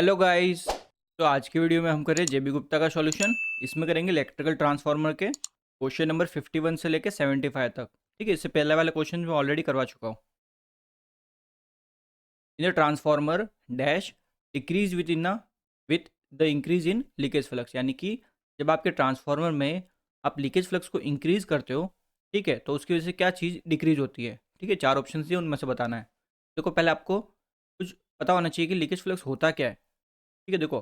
Hello guys. तो आज की वीडियो में हम करें जेबी गुप्ता का सॉल्यूशन। इसमें करेंगे इलेक्ट्रिकल ट्रांसफार्मर के क्वेश्चन नंबर 51 से लेके 75 तक। ठीक है, इससे पहले वाले क्वेश्चन मैं ऑलरेडी करवा चुका हूँ। In the transformer dash decrease with in with the increase in leakage flux, यानी कि जब आपके ट्रांसफार्मर में आप लीकेज फ्लक्स को इंक्रीज करते हो, ठीक है, तो उसकी वजह से क्या चीज़ डिक्रीज होती है। ठीक है, 4 ऑप्शन दिए, उनमें से बताना है। देखो, पहले आपको कुछ पता होना चाहिए कि लीकेज फ्लक्स होता क्या है। ठीक है, देखो,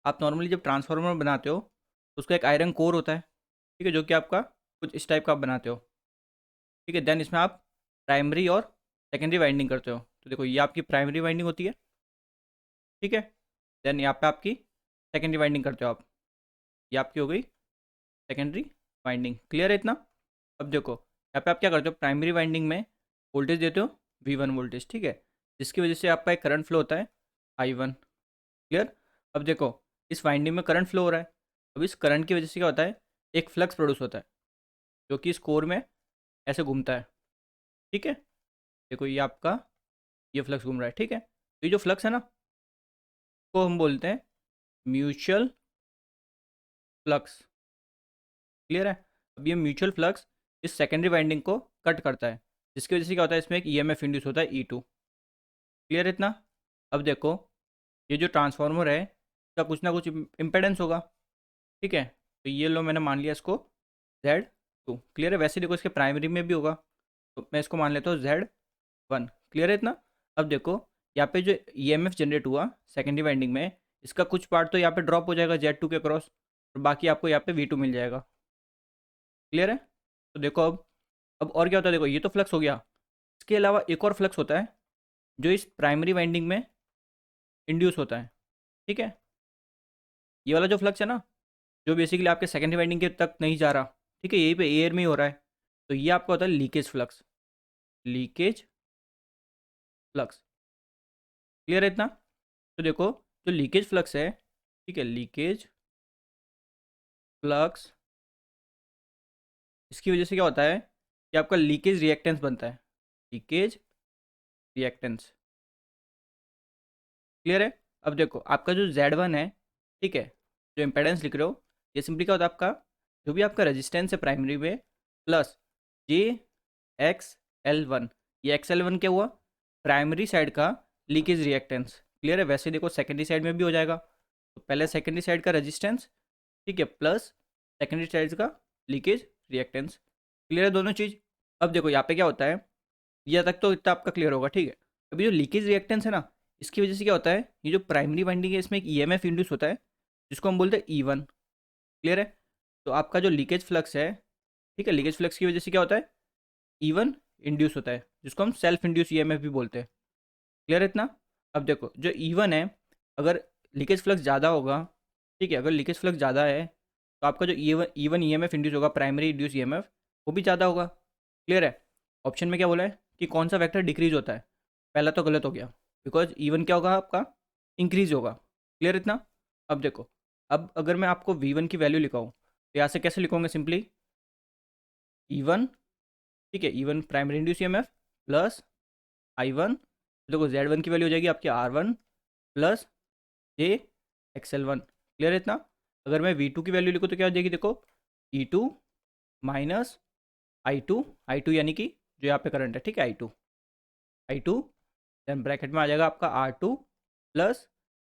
आप नॉर्मली जब ट्रांसफार्मर बनाते हो तो उसका एक आयरन कोर होता है। ठीक है, जो कि आपका कुछ इस टाइप का आप बनाते हो। ठीक है, देन इसमें आप प्राइमरी और सेकेंडरी वाइंडिंग करते हो। तो देखो, ये आपकी प्राइमरी वाइंडिंग होती है। ठीक है, देन यहाँ पे आपकी सेकेंडरी वाइंडिंग करते हो आप। ये आपकी हो गई सेकेंडरी वाइंडिंग। क्लियर है इतना? अब देखो, यहाँ पे आप क्या करते हो, प्राइमरी वाइंडिंग में वोल्टेज देते हो V1 वोल्टेज। ठीक है, जिसकी वजह से आपका एक करंट फ्लो होता है I1। क्लियर? अब देखो, इस वाइंडिंग में करंट फ्लो हो रहा है। अब इस करंट की वजह से क्या होता है, एक फ्लक्स प्रोड्यूस होता है जो कि इस कोर में ऐसे घूमता है। ठीक है, देखो ये आपका ये फ्लक्स घूम रहा है। ठीक है, तो ये जो फ्लक्स है ना, को हम बोलते हैं म्यूचुअल फ्लक्स। क्लियर है? अब ये म्यूचुअल फ्लक्स इस सेकेंडरी वाइंडिंग को कट करता है, जिसकी वजह से क्या होता है, इसमें एक EMF इंड्यूस होता है E2। क्लियर है इतना? अब देखो, ये जो ट्रांसफार्मर है इसका कुछ ना कुछ इम्पेडेंस होगा। ठीक है, तो ये लो मैंने मान लिया इसको Z2। क्लियर है? वैसे देखो, इसके प्राइमरी में भी होगा, तो मैं इसको मान लेता हूँ Z1। क्लियर है इतना? अब देखो, यहाँ पे जो EMF जनरेट हुआ सेकेंडरी वाइंडिंग में, इसका कुछ पार्ट तो यहाँ पे ड्रॉप हो जाएगा Z2 के क्रॉस, और बाकी आपको यहाँ पे V2 मिल जाएगा। क्लियर है? तो देखो, अब और क्या होता है, देखो ये तो फ्लक्स हो गया। इसके अलावा एक और फ्लक्स होता है जो इस प्राइमरी वाइंडिंग में इंड्यूस होता है। ठीक है, ये वाला जो फ्लक्स है ना, जो बेसिकली आपके सेकेंडरी वाइंडिंग के तक नहीं जा रहा। ठीक है, यहीं पे एयर में ही हो रहा है। तो ये आपका होता है leakage flux. Leakage flux. Clear है इतना? तो देखो, जो लीकेज फ्लक्स है, ठीक है, लीकेज फ्लक्स, इसकी वजह से क्या होता है कि आपका लीकेज रिएक्टेंस बनता है। Leakage reactance. क्लियर है? अब देखो, आपका जो Z1 है, ठीक है, जो इम्पेडेंस लिख रहे हो, ये सिंपली क्या होता है, आपका जो भी आपका रेजिस्टेंस है प्राइमरी में, प्लस JXL1। ये XL1 क्या हुआ, प्राइमरी साइड का लीकेज रिएक्टेंस। क्लियर है? वैसे देखो, सेकेंडरी साइड में भी हो जाएगा। तो पहले सेकेंडरी साइड का रेजिस्टेंस, ठीक है, प्लस सेकेंडरी साइड का लीकेज रिएक्टेंस। क्लियर है दोनों चीज़? अब देखो, यहाँ पे क्या होता है, यह तक तो इतना आपका क्लियर होगा। ठीक है, अभी जो लीकेज रिएक्टेंस है ना, इसकी वजह से क्या होता है, ये जो प्राइमरी वाइंडिंग है इसमें एक EMF इंड्यूस होता है, जिसको हम बोलते हैं E1। क्लियर है? तो आपका जो लीकेज फ्लक्स है, ठीक है, लीकेज फ्लक्स की वजह से क्या होता है, E1 इंड्यूस होता है, जिसको हम सेल्फ इंड्यूस EMF भी बोलते हैं। क्लियर है इतना? अब देखो, जो E1 है, अगर लीकेज फ्लक्स ज़्यादा होगा, ठीक है, अगर लीकेज फ्लक्स ज़्यादा है, तो आपका जो E1 EMF इंड्यूस होगा, प्राइमरी इंड्यूस EMF, वो भी ज़्यादा होगा। क्लियर है? ऑप्शन में क्या बोला है कि कौन सा वेक्टर डिक्रीज होता है, पहला तो गलत हो गया, बिकॉज E1 क्या होगा आपका, इंक्रीज होगा। क्लियर इतना? अब देखो, अब अगर मैं आपको V1 की वैल्यू लिखाऊँ, तो यहाँ से कैसे लिखोगे, सिंपली E1, ठीक है, E1 primary induce EMF plus I1। देखो, Z1 की वैल्यू हो जाएगी आपकी R1 प्लस JXL1। क्लियर है इतना? अगर मैं V2 की वैल्यू लिखूँ तो क्या हो जाएगी, देखो, E2 माइनस I2। I2 यानी कि जो यहाँ पे करंट है, ठीक है, I2 देन ब्रैकेट में आ जाएगा आपका R2 प्लस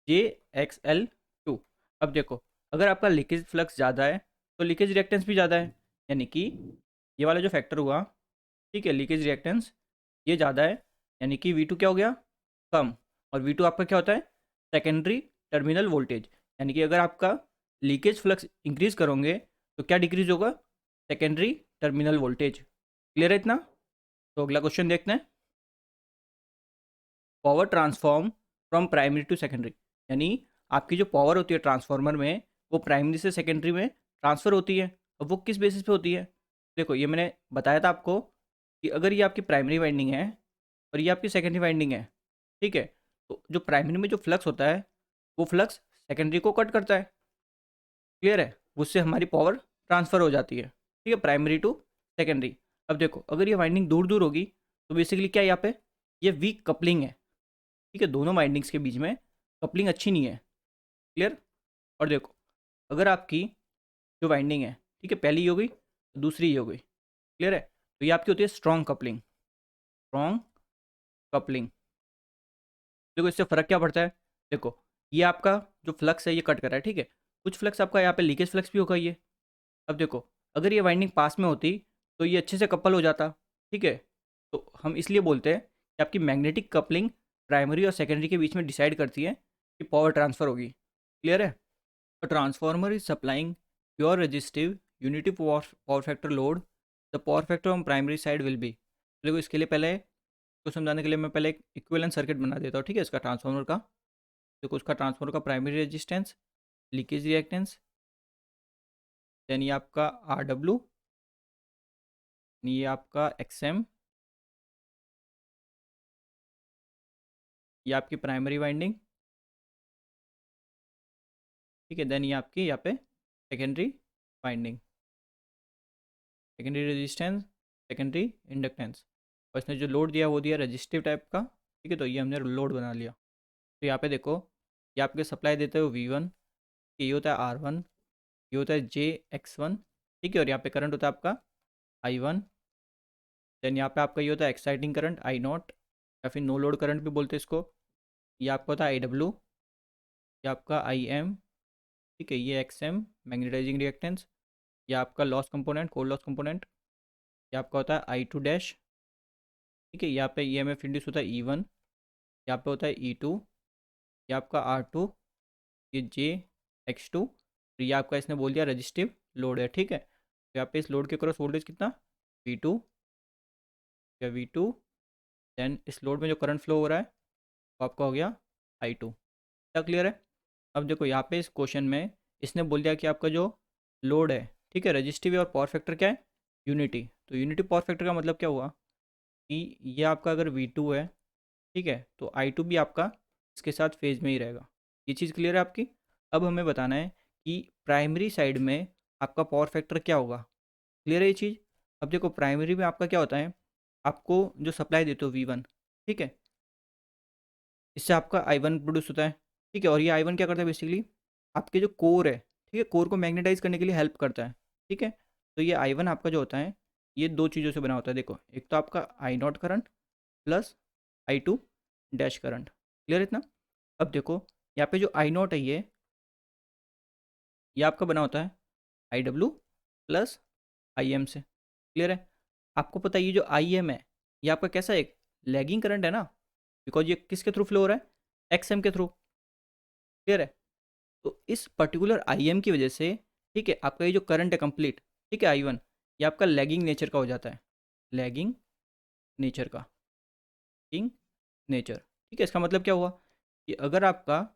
JXL2। अब देखो, अगर आपका लीकेज फ्लक्स ज़्यादा है तो लीकेज रिएक्टेंस भी ज़्यादा है, यानी कि ये वाला जो फैक्टर हुआ, ठीक है, लीकेज रिएक्टेंस ये ज़्यादा है, यानी कि V2 क्या हो गया, कम। और V2 आपका क्या होता है, सेकेंडरी टर्मिनल वोल्टेज। यानी कि अगर आपका लीकेज फ्लक्स इंक्रीज करोगे तो क्या डिक्रीज होगा, सेकेंडरी टर्मिनल वोल्टेज। क्लियर है इतना? तो अगला क्वेश्चन देखते हैं। Power transform from primary to secondary, यानी आपकी जो पावर होती है ट्रांसफार्मर में, वो प्राइमरी से सेकेंडरी में ट्रांसफ़र होती है। अब वो किस बेसिस पे होती है? देखो, ये मैंने बताया था आपको कि अगर ये आपकी प्राइमरी वाइंडिंग है और ये आपकी सेकेंडरी वाइंडिंग है, ठीक है, तो जो प्राइमरी में जो फ्लक्स होता है, वो फ्लक्स सेकेंडरी को कट करता है। क्लियर है? उससे हमारी पावर ट्रांसफ़र हो जाती है, ठीक है, प्राइमरी टू सेकेंडरी। अब देखो, अगर ये वाइंडिंग दूर दूर होगी तो बेसिकली क्या है, यहाँ पे ये वीक कपलिंग है। ठीक है, दोनों वाइंडिंग्स के बीच में कपलिंग अच्छी नहीं है। क्लियर। और देखो, अगर आपकी जो वाइंडिंग है, ठीक है, पहली ये हो गई, दूसरी ये हो गई, क्लियर है, तो ये आपकी होती है स्ट्रॉन्ग कपलिंग। Strong coupling. देखो इससे फ़र्क क्या पड़ता है। देखो, ये आपका जो फ्लक्स है ये कट कर रहा है, ठीक है, कुछ फ्लक्स आपका यहाँ पे लीकेज फ्लक्स भी होगा ये। अब देखो, अगर ये वाइंडिंग पास में होती तो ये अच्छे से कपल हो जाता, ठीक है। तो हम इसलिए बोलते हैं कि आपकी मैग्नेटिक कपलिंग प्राइमरी और सेकेंडरी के बीच में डिसाइड करती है कि पावर ट्रांसफ़र होगी। क्लियर है। A transformer is supplying pure resistive unity power factor load. The power factor on primary side will be, देखो इसके लिए पहले को समझाने के लिए मैं पहले एक इक्विवेलेंट सर्किट बना देता हूँ, ठीक है, इसका ट्रांसफार्मर का। देखो उसका ट्रांसफार्मर का primary resistance, leakage reactance, then ये आपका आर डब्ल्यू, ये आपका एक्स एम, ये आपकी प्राइमरी वाइंडिंग, ठीक है, देन ये आपकी यहाँ पे secondary winding, secondary resistance, secondary inductance, और इसने जो लोड दिया वो दिया रजिस्टिव टाइप का, ठीक है, तो ये हमने लोड बना लिया। तो यहाँ पे देखो, ये आपके सप्लाई देते हो V1, ये होता है R1, ये होता है JX1, ठीक है, और यहाँ पे करंट होता है आपका I1, देन यहाँ पे आपका ये होता है एक्साइटिंग करंट I0, या फिर नो लोड करंट भी बोलते हैं इसको। ये आपका होता है IW, ये आपका IM, ठीक है, ये XM मैग्नेटाइजिंग रिएक्टेंस, ये आपका loss component, core loss component, ये आपका होता है I2 डैश, ठीक है, यहाँ पे EMF इंड्यूस होता है E1, यहाँ पे होता है E2, ये आपका R2, ये JX2, तो ये आपका इसने बोल दिया रजिस्टिव लोड है, ठीक है। तो यहाँ पे इस लोड के क्रॉस वोल्टेज कितना, V2, या V2, देन इस लोड में जो करंट फ्लो हो रहा है वो आपका हो गया I2। क्या क्लियर है। अब देखो यहाँ पे इस क्वेश्चन में इसने बोल दिया कि आपका जो लोड है, ठीक है, रजिस्टिव है, और पावर फैक्टर क्या है, यूनिटी। तो यूनिटी पावर फैक्टर का मतलब क्या हुआ कि ये आपका अगर V2 है, ठीक है, तो I2 भी आपका इसके साथ फेज में ही रहेगा। ये चीज़ क्लियर है आपकी। अब हमें बताना है कि प्राइमरी साइड में आपका पावर फैक्टर क्या होगा। क्लियर है ये चीज़। अब देखो प्राइमरी में आपका क्या होता है, आपको जो सप्लाई देते हो V1, ठीक है, इससे आपका I1 प्रोड्यूस होता है, ठीक है, और ये I1 क्या करता है बेसिकली, आपके जो कोर है, ठीक है, कोर को मैग्नेटाइज करने के लिए हेल्प करता है, ठीक है। तो ये I1 आपका जो होता है ये दो चीज़ों से बना होता है। देखो एक तो आपका I0 current plus I2 dash current. Clear इतना। अब देखो यहाँ पे जो I0 है ये आपका बना होता है IW प्लस IM से। क्लियर है। आपको पता है ये जो IM है ये आपका कैसा एक लैगिंग करंट है ना, बिकॉज ये किसके थ्रू फ्लो हो रहा है, XM के थ्रू। क्लियर है। तो इस पर्टिकुलर IM की वजह से, ठीक है, आपका ये जो करंट है कंप्लीट, ठीक है, I1, ये आपका लैगिंग नेचर का हो जाता है, लैगिंग नेचर का, लैगिंग नेचर, ठीक है। इसका मतलब क्या हुआ कि अगर आपका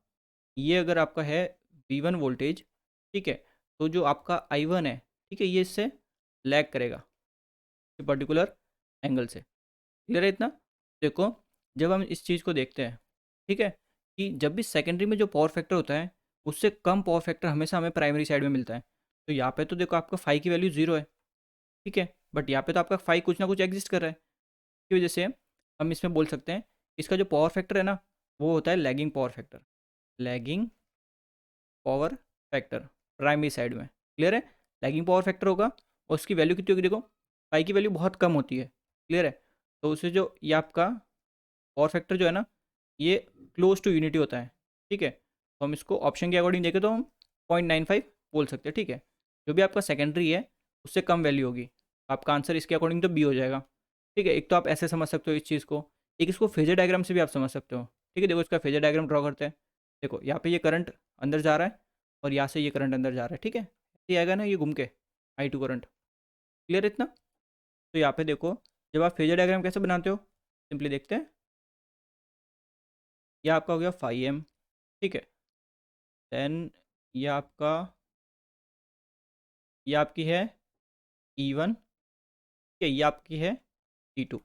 ये अगर आपका है V1 वोल्टेज, ठीक है, तो जो आपका I1 है, ठीक है, ये इससे लैग करेगा पर्टिकुलर एंगल से। क्लियर है इतना। देखो जब हम इस चीज़ को देखते हैं, ठीक है, कि जब भी सेकेंडरी में जो पावर फैक्टर होता है उससे कम पावर फैक्टर हमेशा हमें प्राइमरी साइड में मिलता है। तो यहाँ पे तो देखो आपका फाई की वैल्यू जीरो है, ठीक है, बट यहाँ पे तो आपका फाई कुछ ना कुछ एग्जिस्ट कर रहा है। इसकी वजह से हम इसमें बोल सकते हैं इसका जो पावर फैक्टर है ना वो होता है lagging power factor, lagging power factor primary side में। क्लियर है। लैगिंग पावर फैक्टर होगा और उसकी वैल्यू कितनी होगी, देखो पाई की वैल्यू बहुत कम होती है। क्लियर है। तो उसे जो ये आपका पावर फैक्टर जो है ना ये क्लोज टू यूनिटी होता है, ठीक है। तो हम इसको ऑप्शन के अकॉर्डिंग देखें तो हम 0.95 बोल सकते हैं, ठीक है। जो भी आपका सेकेंडरी है उससे कम वैल्यू होगी, आपका आंसर इसके अकॉर्डिंग तो बी हो जाएगा, ठीक है। एक तो आप ऐसे समझ सकते हो इस चीज़ को, एक इसको फेजर डायग्राम से भी आप समझ सकते हो, ठीक है। देखो इसका फेजर डायग्राम ड्रॉ करते हैं। देखो यहाँ पे ये करंट अंदर जा रहा है और यहाँ से ये करंट अंदर जा रहा है, ठीक है, ये आएगा ना ये घूम के I2 करंट। क्लियर इतना। तो यहाँ पे देखो जब आप फेजर डायग्राम कैसे बनाते हो, सिंपली देखते हैं। ये आपका हो गया 5M, ठीक है, देन ये आपका ये आपकी है E1, ठीक है, ये आपकी है E2।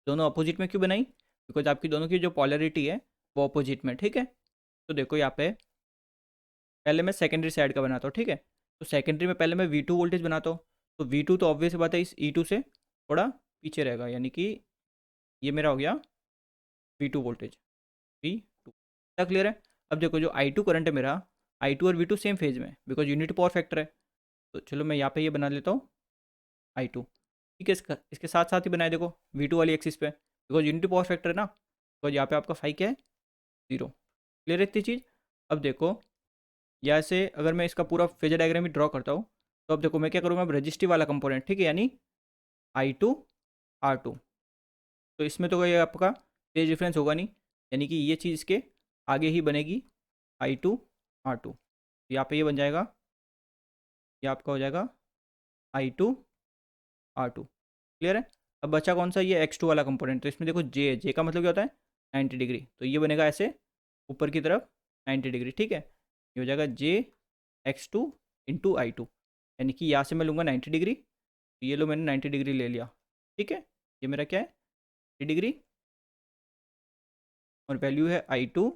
दोनों अपोजिट में क्यों बनाई, बिकॉज आपकी दोनों की जो पॉलरिटी है वो अपोजिट में, ठीक है। तो देखो यहाँ पे पहले मैं सेकेंडरी साइड का बनाता हूँ, ठीक है। तो सेकेंडरी में पहले मैं V2 वोल्टेज बनाता हूँ। तो V2 तो ऑब्वियस बात है इस E2 से थोड़ा पीछे रहेगा, यानी कि ये मेरा हो गया V2 वोल्टेज, V2। क्या क्लियर है। अब देखो जो I2 करंट है मेरा I2 और V2 सेम फेज में, बिकॉज यूनिटी पावर फैक्टर है। तो चलो मैं यहाँ पे ये बना लेता हूँ I2। ठीक है, इसके साथ साथ ही बनाए देखो V2 वाली एक्सिस पे, बिकॉज यूनिटी पावर फैक्टर है ना, बिकॉज यहाँ पे आपका फाई क्या है, 0। क्लियर है इतनी चीज़। अब देखो यहाँ से अगर मैं इसका पूरा फेजर डायग्राम भी ड्रॉ करता हूँ, तो अब देखो मैं क्या करूँगा, अब रजिस्टिव वाला कंपोनेंट, ठीक है, यानी I2 R2। तो इसमें तो कोई आपका फेज डिफरेंस होगा नहीं, यानी कि ये चीज़ इसके आगे ही बनेगी, I2 R2। यहाँ पे ये बन जाएगा, ये आपका हो जाएगा I2 R2। क्लियर है। अब बचा कौन सा, ये X2 वाला कंपोनेंट। तो इसमें देखो जे का मतलब क्या होता है, 90 डिग्री। तो ये बनेगा ऐसे ऊपर की तरफ 90 डिग्री। ठीक है, ये हो जाएगा JX2 इंटू I2, यानी कि यहाँ से मैं लूँगा 90 डिग्री, ये लो मैंने 90 डिग्री ले लिया। ठीक है, ये मेरा क्या है, 90 डिग्री, और वैल्यू है I2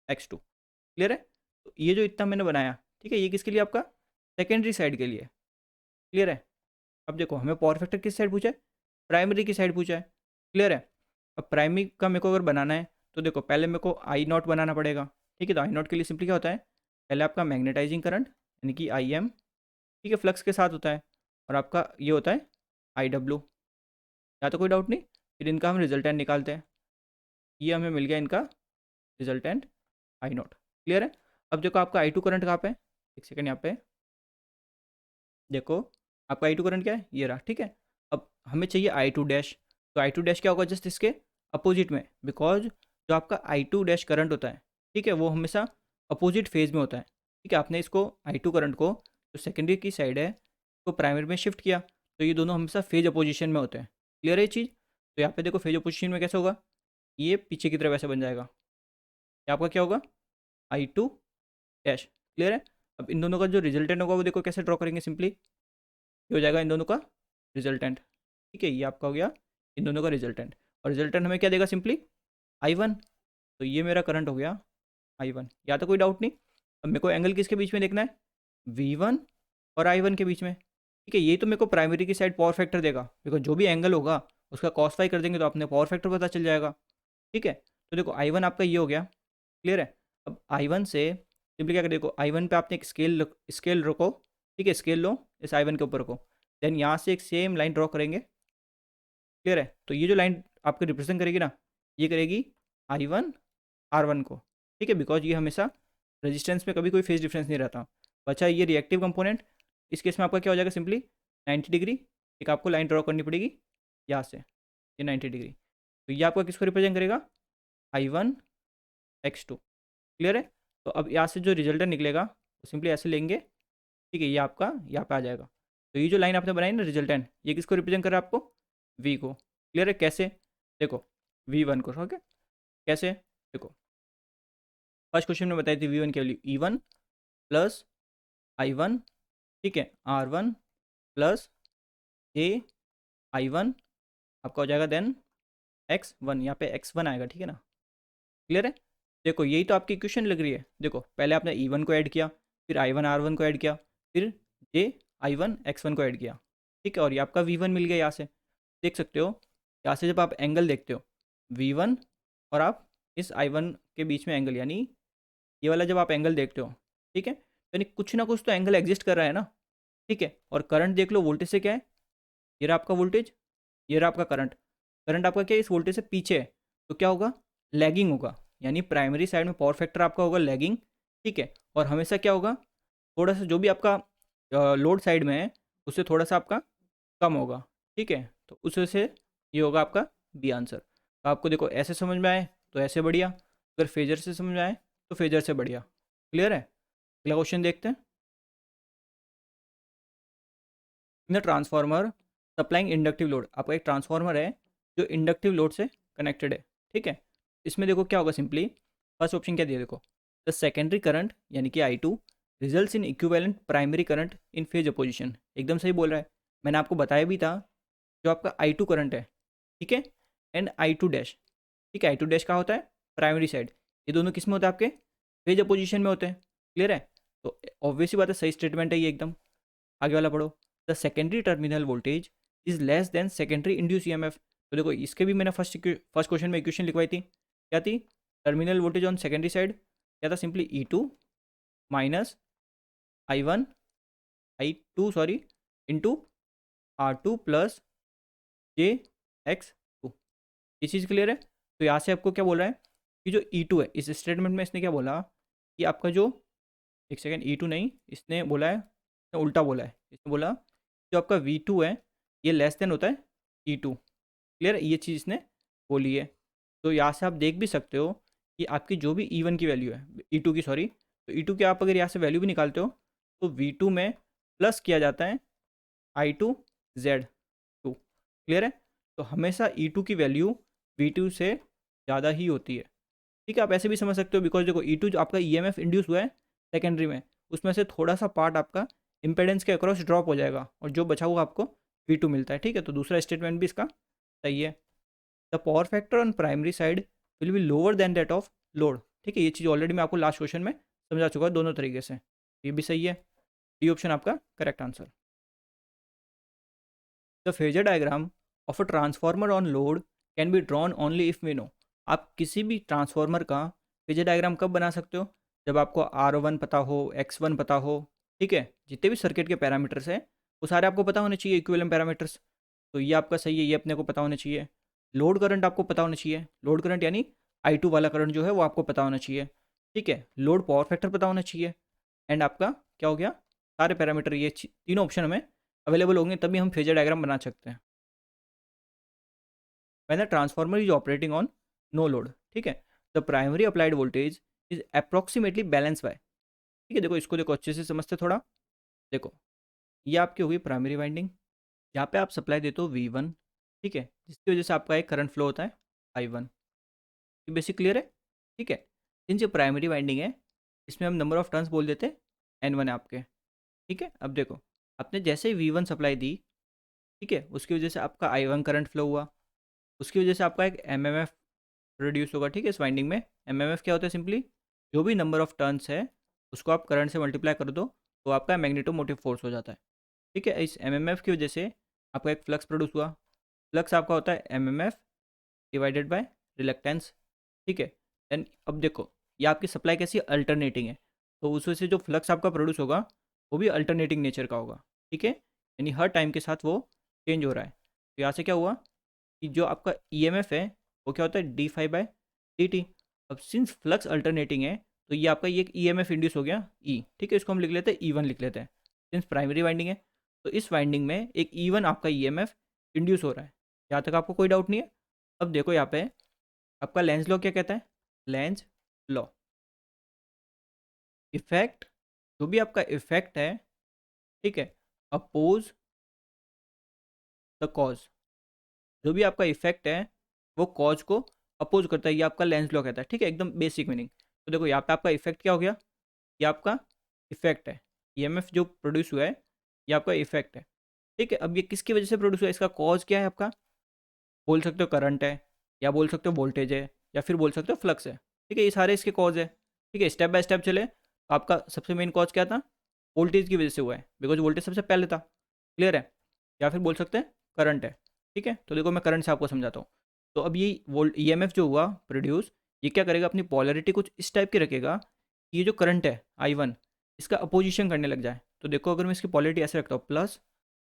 X2। क्लियर है। तो ये जो इतना मैंने बनाया, ठीक है, ये किसके लिए, आपका सेकेंडरी साइड के लिए। क्लियर है। अब देखो हमें पावर फैक्टर किस साइड पूछा है, प्राइमरी की साइड पूछा है। क्लियर है। अब प्राइमरी का मेरे को अगर बनाना है, तो देखो पहले मेरे को I0 बनाना पड़ेगा। ठीक है, तो I0 के लिए सिंपली क्या होता है, पहले आपका मैग्नेटाइजिंग करंट यानी कि IM, ठीक है, फ्लक्स के साथ होता है, और आपका ये होता है IW। या तो कोई डाउट नहीं। फिर इनका हम रिजल्टेंट निकालते हैं, ये हमें मिल गया इनका रिजल्टेंट I0। क्लियर है। अब देखो आपका I2 करंट कहाँ पे है, एक सेकेंड, यहाँ पे देखो आपका I2 करंट क्या है, ये रहा। ठीक है, अब हमें चाहिए I2 डैश। तो I2 डैश क्या होगा, जस्ट इसके अपोजिट में, बिकॉज जो आपका I2 डैश करंट होता है, ठीक है, वो हमेशा अपोजिट फेज में होता है। ठीक है, आपने इसको I2 करंट को जो सेकेंडरी की साइड है तो प्राइमरी में शिफ्ट किया, तो ये दोनों हमेशा फेज अपोजिशन में होते हैं। क्लियर है ये चीज़। तो यहाँ पे देखो फेज अपोजिशन में कैसे होगा, ये पीछे की तरफ ऐसे बन जाएगा, ये आपका क्या होगा, I2 डैश। क्लियर है। अब इन दोनों का जो रिजल्टेंट होगा वो देखो कैसे ड्रॉ करेंगे, सिंपली ये हो जाएगा इन दोनों का रिजल्टेंट। ठीक है, ये आपका हो गया इन दोनों का रिजल्टेंट, और रिजल्टेंट हमें क्या देगा, सिंपली I1। तो ये मेरा करंट हो गया I1। या तो कोई डाउट नहीं। अब मेरे को एंगल किसके बीच में देखना है, V1 और I1 के बीच में। ठीक है, ये तो मेरे को प्राइमरी की साइड पावर फैक्टर देगा, बिकॉज जो भी एंगल होगा उसका कॉस फाई कर देंगे तो अपने पावर फैक्टर पता चल जाएगा। ठीक है, तो देखो I1 आपका ये हो गया। क्लियर है। अब I1 से सिंपली क्या कर, देखो I1 पे आपने एक स्केल रखो। ठीक है, स्केल लो, इस I1 के ऊपर रखो, देन यहाँ से एक सेम लाइन ड्रॉ करेंगे। क्लियर है। तो ये जो लाइन आपको रिप्रेजेंट करेगी ना, ये करेगी I1 R1 को। ठीक है, बिकॉज ये हमेशा रेजिस्टेंस में कभी कोई फेज डिफरेंस नहीं रहता। बचा ये रिएक्टिव कंपोनेंट, इस केस में आपका क्या हो जाएगा, सिंपली 90 डिग्री एक आपको लाइन ड्रॉ करनी पड़ेगी यहाँ से, ये 90 डिग्री। तो ये आपका किसको रिप्रेजेंट करेगा, I1 X2। क्लियर है। तो अब यहाँ से जो रिजल्टेंट निकलेगा वो सिंपली ऐसे लेंगे। ठीक है, ये आपका यहाँ पे आ जाएगा। तो ये जो लाइन आपने बनाई ना रिजल्टेंट, ये किसको रिप्रेजेंट कर रहा है, आपको V को। क्लियर है। कैसे, देखो V1 को। ओके, कैसे, देखो फर्स्ट क्वेश्चन में बताई थी V1 की वैल्यू E1 प्लस I1, ठीक है, R1 प्लस I1 आपका हो जाएगा देन X1, यहाँ पे X1 आएगा। ठीक है ना। क्लियर है। देखो यही तो आपकी इक्वेशन लग रही है। देखो पहले आपने E1 को ऐड किया, फिर I1 R1 को ऐड किया, फिर I1 X1 को ऐड किया। ठीक है, और ये आपका V1 मिल गया। यहाँ से देख सकते हो, यहाँ से जब आप एंगल देखते हो V1 और आप इस I1 के बीच में एंगल, यानी ये वाला जब आप एंगल देखते हो, ठीक है, यानी कुछ ना कुछ तो एंगल एग्जिस्ट कर रहा है ना। ठीक है, और करंट देख लो वोल्टेज से क्या है, ये रहा आपका वोल्टेज, ये रहा आपका करंट। करंट आपका क्या है, इस वोल्टेज से पीछे है, तो क्या होगा, लैगिंग होगा, यानी प्राइमरी साइड में पावर फैक्टर आपका होगा लैगिंग। ठीक है, और हमेशा क्या होगा, थोड़ा सा जो भी आपका लोड साइड में है उससे थोड़ा सा आपका कम होगा। ठीक है, तो उस वजह से ये होगा आपका बी आंसर। तो आपको देखो ऐसे समझ में आए तो ऐसे बढ़िया, अगर फेजर से समझ में आए तो फेजर से बढ़िया। क्लियर है। अगला क्वेश्चन देखते हैं। In the transformer supplying inductive load, आपका एक ट्रांसफार्मर है जो इंडक्टिव लोड से कनेक्टेड है। ठीक है, इसमें देखो क्या होगा, सिंपली फर्स्ट ऑप्शन क्या दिया, देखो द सेकेंडरी करंट यानी कि I2 results in equivalent primary current in phase opposition. एकदम सही बोल रहा है, मैंने आपको बताया भी था जो आपका I2 करंट है, ठीक है, एंड I2 डैश। ठीक है, I2 डैश का होता है प्राइमरी साइड, ये दोनों किस में होता है, आपके फेज अपोजिशन में होते हैं। क्लियर है। तो ऑब्वियसली बात है, सही स्टेटमेंट है ये एकदम। आगे वाला पढ़ो, the secondary terminal voltage is less than secondary induce EMF। तो देखो इसके भी मैंने फर्स्ट क्वेश्चन में इक्वेशन लिखवाई थी, क्या थी, terminal voltage on secondary side क्या था, simply E2 minus I1 I2 sorry into R2 plus JX2। ये चीज़ क्लियर है। तो यहाँ से आपको क्या बोल रहा है कि जो E2 है, इस स्टेटमेंट में इसने क्या बोला कि आपका जो, एक सेकेंड, E2 नहीं, इसने बोला है, इसने उल्टा बोला है, इसने बोला जो आपका V2 है ये लेस देन होता है E2। क्लियर है, ये चीज़ इसने बोली है। तो यहाँ से आप देख भी सकते हो कि आपकी जो भी E1 की वैल्यू है, E2 की सॉरी, तो E2 की आप अगर यहाँ से वैल्यू भी निकालते हो तो V2 में प्लस किया जाता है I2 Z2। क्लियर है। तो हमेशा E2 की वैल्यू V2 से ज़्यादा ही होती है। ठीक है, आप ऐसे भी समझ सकते हो, बिकॉज देखो E2 जो आपका EMF इंड्यूस हुआ है सेकेंडरी में, उसमें से थोड़ा सा पार्ट आपका इम्पेडेंस के अक्रॉस ड्रॉप हो जाएगा और जो बचा हुआ आपको V2 मिलता है। ठीक है, तो दूसरा स्टेटमेंट भी इसका सही है। The power factor on primary side will be lower than that of load. ठीक है, ये चीज़ ऑलरेडी मैं आपको लास्ट क्वेश्चन में समझा चुका दोनों तरीके से, ये भी सही है। डी ऑप्शन आपका correct answer. The phasor diagram of a transformer on load can be drawn only if we know. आप किसी भी ट्रांसफार्मर का फेजर डायग्राम कब बना सकते हो, जब आपको R1 पता हो, X1 पता हो। ठीक है, जितने भी सर्किट के पैरामीटर्स हैं वो सारे आपको पता होने चाहिए, इक्विवेलेंट पैरामीटर्स। तो ये आपका सही है, ये अपने को पता होना चाहिए। लोड करंट आपको पता होना चाहिए, लोड करंट यानी I2 वाला करंट जो है वो आपको पता होना चाहिए। ठीक है, लोड पावर फैक्टर पता होना चाहिए। एंड आपका क्या हो गया, सारे पैरामीटर ये तीनों ऑप्शन हमें अवेलेबल होंगे, तभी हम फेजर डायग्राम बना सकते हैं। When the transformer is operating on no load, ठीक है, the primary applied voltage is approximately balance by. ठीक है, देखो इसको देखो अच्छे से समझते थोड़ा। देखो ये आपकी हुई प्राइमरी वाइंडिंग, यहाँ पे आप सप्लाई देते हो V1। ठीक है, जिसकी वजह से आपका एक करंट फ्लो होता है I1। ये बेसिक क्लियर है। ठीक है, इन जो प्राइमरी वाइंडिंग है इसमें हम नंबर ऑफ टर्न्स बोल देते हैं N1 है आपके। ठीक है, अब देखो आपने जैसे ही V1 सप्लाई दी, ठीक है, उसकी वजह से आपका I1 करंट फ्लो हुआ, उसकी वजह से आपका एक MMF प्रोड्यूस होगा। ठीक है, इस वाइंडिंग में MMF क्या होता है, सिंपली जो भी नंबर ऑफ टर्न्स है उसको आप करंट से मल्टीप्लाई कर दो तो आपका मैग्नेटोमोटिव फोर्स हो जाता है। ठीक है, इस MMF की वजह से आपका एक फ्लक्स प्रोड्यूस हुआ। फ्लक्स आपका होता है MMF डिवाइडेड बाय रिलक्टेंस। ठीक है, देन अब देखो ये आपकी सप्लाई कैसी अल्टरनेटिंग है, तो उस वजह से जो फ्लक्स आपका प्रोड्यूस होगा वो भी अल्टरनेटिंग नेचर का होगा। ठीक है, यानी हर टाइम के साथ वो चेंज हो रहा है। तो यहाँ से क्या हुआ कि जो आपका EMF है वो क्या होता है d∅dt। अब सिंस फ्लक्स अल्टरनेटिंग है तो ये आपका ये एक EMF इंड्यूस हो गया E। ठीक है, इसको हम लिख लेते हैं E1 लिख लेते हैं, सिंस प्राइमरी वाइंडिंग है तो इस वाइंडिंग में एक E1 आपका EMF इंड्यूस हो रहा है। यहाँ तक आपको कोई डाउट नहीं है। अब देखो यहाँ पे आपका लेंज लॉ क्या कहता है, लेंज लॉ इफेक्ट, जो भी आपका इफेक्ट है, ठीक है, अपोज द कॉज। जो भी आपका इफेक्ट है वो कॉज को अपोज करता है, ये आपका लेंस लॉ कहता है। ठीक है, एकदम बेसिक मीनिंग। तो देखो यहाँ पे आपका इफेक्ट क्या हो गया, ये आपका इफेक्ट है, EMF जो प्रोड्यूस हुआ है ये आपका इफेक्ट है। ठीक है, अब ये किसकी वजह से प्रोड्यूस हुआ है, इसका कॉज क्या है आपका, बोल सकते हो करंट है, या बोल सकते हो वोल्टेज है, या फिर बोल सकते हो फ्लक्स है। ठीक है, ये सारे इसके कॉज है। ठीक है, स्टेप बाय स्टेप चले तो आपका सबसे मेन कॉज क्या था, वोल्टेज की वजह से हुआ है, बिकॉज वोल्टेज सबसे पहले था। क्लियर है, या फिर बोल सकते हैं करंट है। ठीक है, तो देखो मैं करंट से आपको समझाता हूँ। तो अब ये EMF जो हुआ प्रोड्यूस, ये क्या करेगा, अपनी पॉलरिटी कुछ इस टाइप की रखेगा कि ये जो करंट है I1 इसका अपोजिशन करने लग जाए। तो देखो अगर मैं इसकी पॉलरिटी ऐसे रखता हूँ प्लस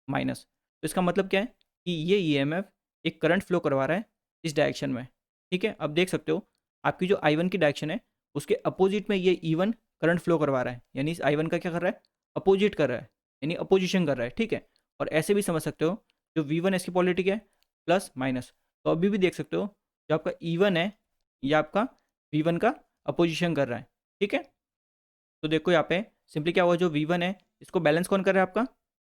माइनस, तो इसका मतलब क्या है कि ये EMF एक करंट फ्लो करवा रहा है इस डायरेक्शन में। ठीक है, अब देख सकते हो आपकी जो I1 की डायरेक्शन है उसके अपोजिट में ये E1 करंट फ्लो करवा रहा है, यानी इस I1 का क्या कर रहा है, अपोजिट कर रहा है, यानी अपोजिशन कर रहा है। ठीक है, और ऐसे भी समझ सकते हो जो V1 है इसकी पॉलरिटी क्या है, प्लस माइनस। तो अभी भी देख सकते हो जो आपका E1 है ये आपका V1 का अपोजिशन कर रहा है। ठीक है, तो देखो यहाँ पे सिंपली क्या हुआ, जो V1 है इसको बैलेंस कौन कर रहा है, आपका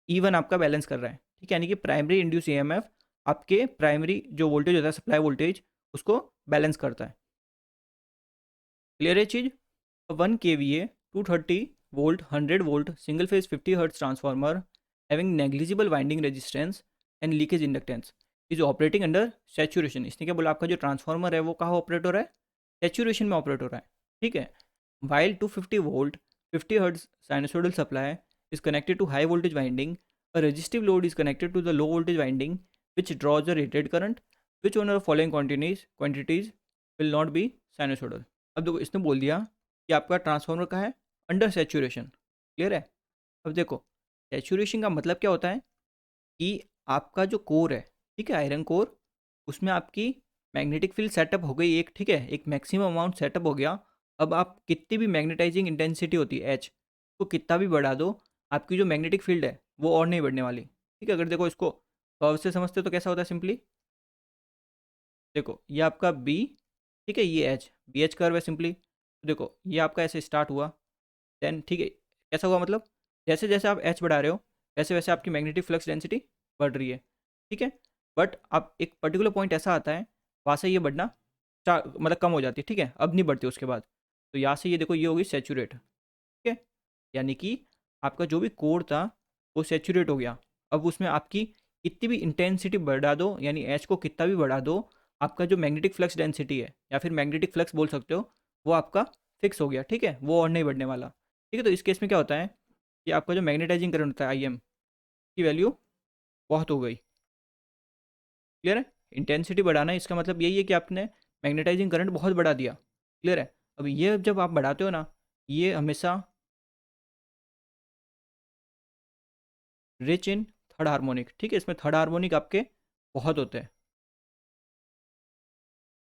E1 आपका बैलेंस कर रहा है। ठीक है, यानी कि प्राइमरी इंड्यूस EMF आपके प्राइमरी जो वोल्टेज होता है सप्लाई वोल्टेज उसको बैलेंस करता है। क्लियर है चीज़। 1 kVA 230 volt 100 volt single phase 50 hertz transformer having negligible winding resistance and leakage inductance is operating under saturation. इसने क्या बोला, आपका जो ट्रांसफार्मर है वो कहाँ ऑपरेट हो रहा है, सैचुरेशन में ऑपरेट हो रहा है। ठीक है, while 250 volt 50 hertz sinusoidal supply is connected to high voltage winding, a resistive load is connected to the low voltage winding which draws the rated current, which one of the following quantities will not be sinusoidal। अब देखो इसने बोल दिया कि आपका transformer का है under saturation. Clear है? अब देखो, सेचुरेशन का मतलब क्या होता है कि आपका जो कोर है, ठीक है, आयरन कोर, उसमें आपकी मैग्नेटिक फील्ड सेटअप हो गई एक, ठीक है, एक मैक्सिमम अमाउंट सेटअप हो गया। अब आप कितनी भी मैग्नेटाइजिंग इंटेंसिटी होती है एच, को कितना भी बढ़ा दो, आपकी जो मैग्नेटिक फील्ड है वो और नहीं बढ़ने वाली। ठीक है, अगर देखो इसको कर्व से समझते हो तो कैसा होता है सिंपली, देखो ये आपका बी, ठीक है, ये एच, बी एच कर्व है सिंपली। देखो ये आपका ऐसे स्टार्ट हुआ, देन ठीक है, कैसा हुआ मतलब, जैसे जैसे आप एच बढ़ा रहे हो वैसे वैसे आपकी मैग्नेटिक फ्लक्स डेंसिटी बढ़ रही है। ठीक है, बट अब एक पर्टिकुलर पॉइंट ऐसा आता है, वहाँ से ये बढ़ना मतलब कम हो जाती है। ठीक है, अब नहीं बढ़ती उसके बाद। तो यहाँ से ये देखो ये होगी सेचूरेट। ठीक है, यानी कि आपका जो भी कोर था वो सेचूरेट हो गया। अब उसमें आपकी कितनी भी इंटेंसिटी बढ़ा दो, यानी एच को कितना भी बढ़ा दो, आपका जो मैग्नेटिक फ्लक्स डेंसिटी है या फिर मैग्नेटिक फ्लक्स बोल सकते हो, वो आपका फिक्स हो गया। ठीक है, वो और नहीं बढ़ने वाला। ठीक है, तो इस केस में क्या होता है कि आपका जो मैग्नेटाइजिंग करंट होता है आई एम की वैल्यू बहुत हो गई। क्लियर है? इंटेंसिटी बढ़ाना है, इसका मतलब यही है कि आपने मैग्नेटाइजिंग करंट बहुत बढ़ा दिया। क्लियर है? अब ये जब आप बढ़ाते हो ना, ये हमेशा रिच इन थर्ड हार्मोनिक। ठीक है, इसमें थर्ड हार्मोनिक आपके बहुत होते हैं।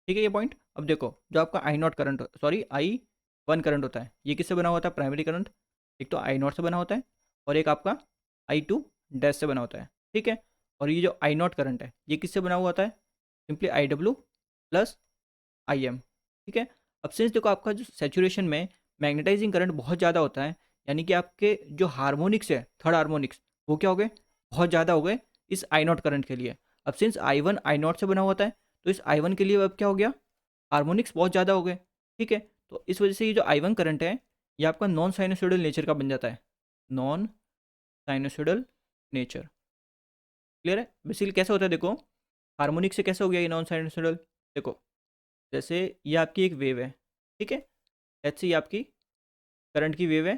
ठीक है, ये पॉइंट। अब देखो, जो आपका I naught current, sorry I one current होता है, ये किससे बना होता है? Primary current. एक तो आई नॉट से बना होता है और एक आपका आई टू डैश से बना होता है। ठीक है, और ये जो आई नॉट करंट है ये किससे बना हुआ होता है? Simply I W plus I am. ठीक है, अब सिंस देखो आपका जो सेचुरेशन में मैग्नेटाइजिंग करंट बहुत ज़्यादा होता है, यानी कि आपके जो हार्मोनिक्स है, थर्ड हार्मोनिक्स, वो क्या हो गए? बहुत ज़्यादा हो गए इस आई नॉट करंट के लिए। अब since I one I not से बना हुआ होता है, तो इस आई वन के लिए अब क्या हो गया? हार्मोनिक्स बहुत ज़्यादा हो गए। ठीक है, तो इस वजह से ये जो आई वन करंट है ये आपका नॉन साइनोसोइडल नेचर का बन जाता है। Non sinusoidal nature. क्लियर है? बेसिकली कैसे होता है देखो, हार्मोनिक से कैसे हो गया ये नॉन साइनोसोइडल? देखो, जैसे ये आपकी एक वेव है, ठीक है, ऐसे ही आपकी करंट की वेव है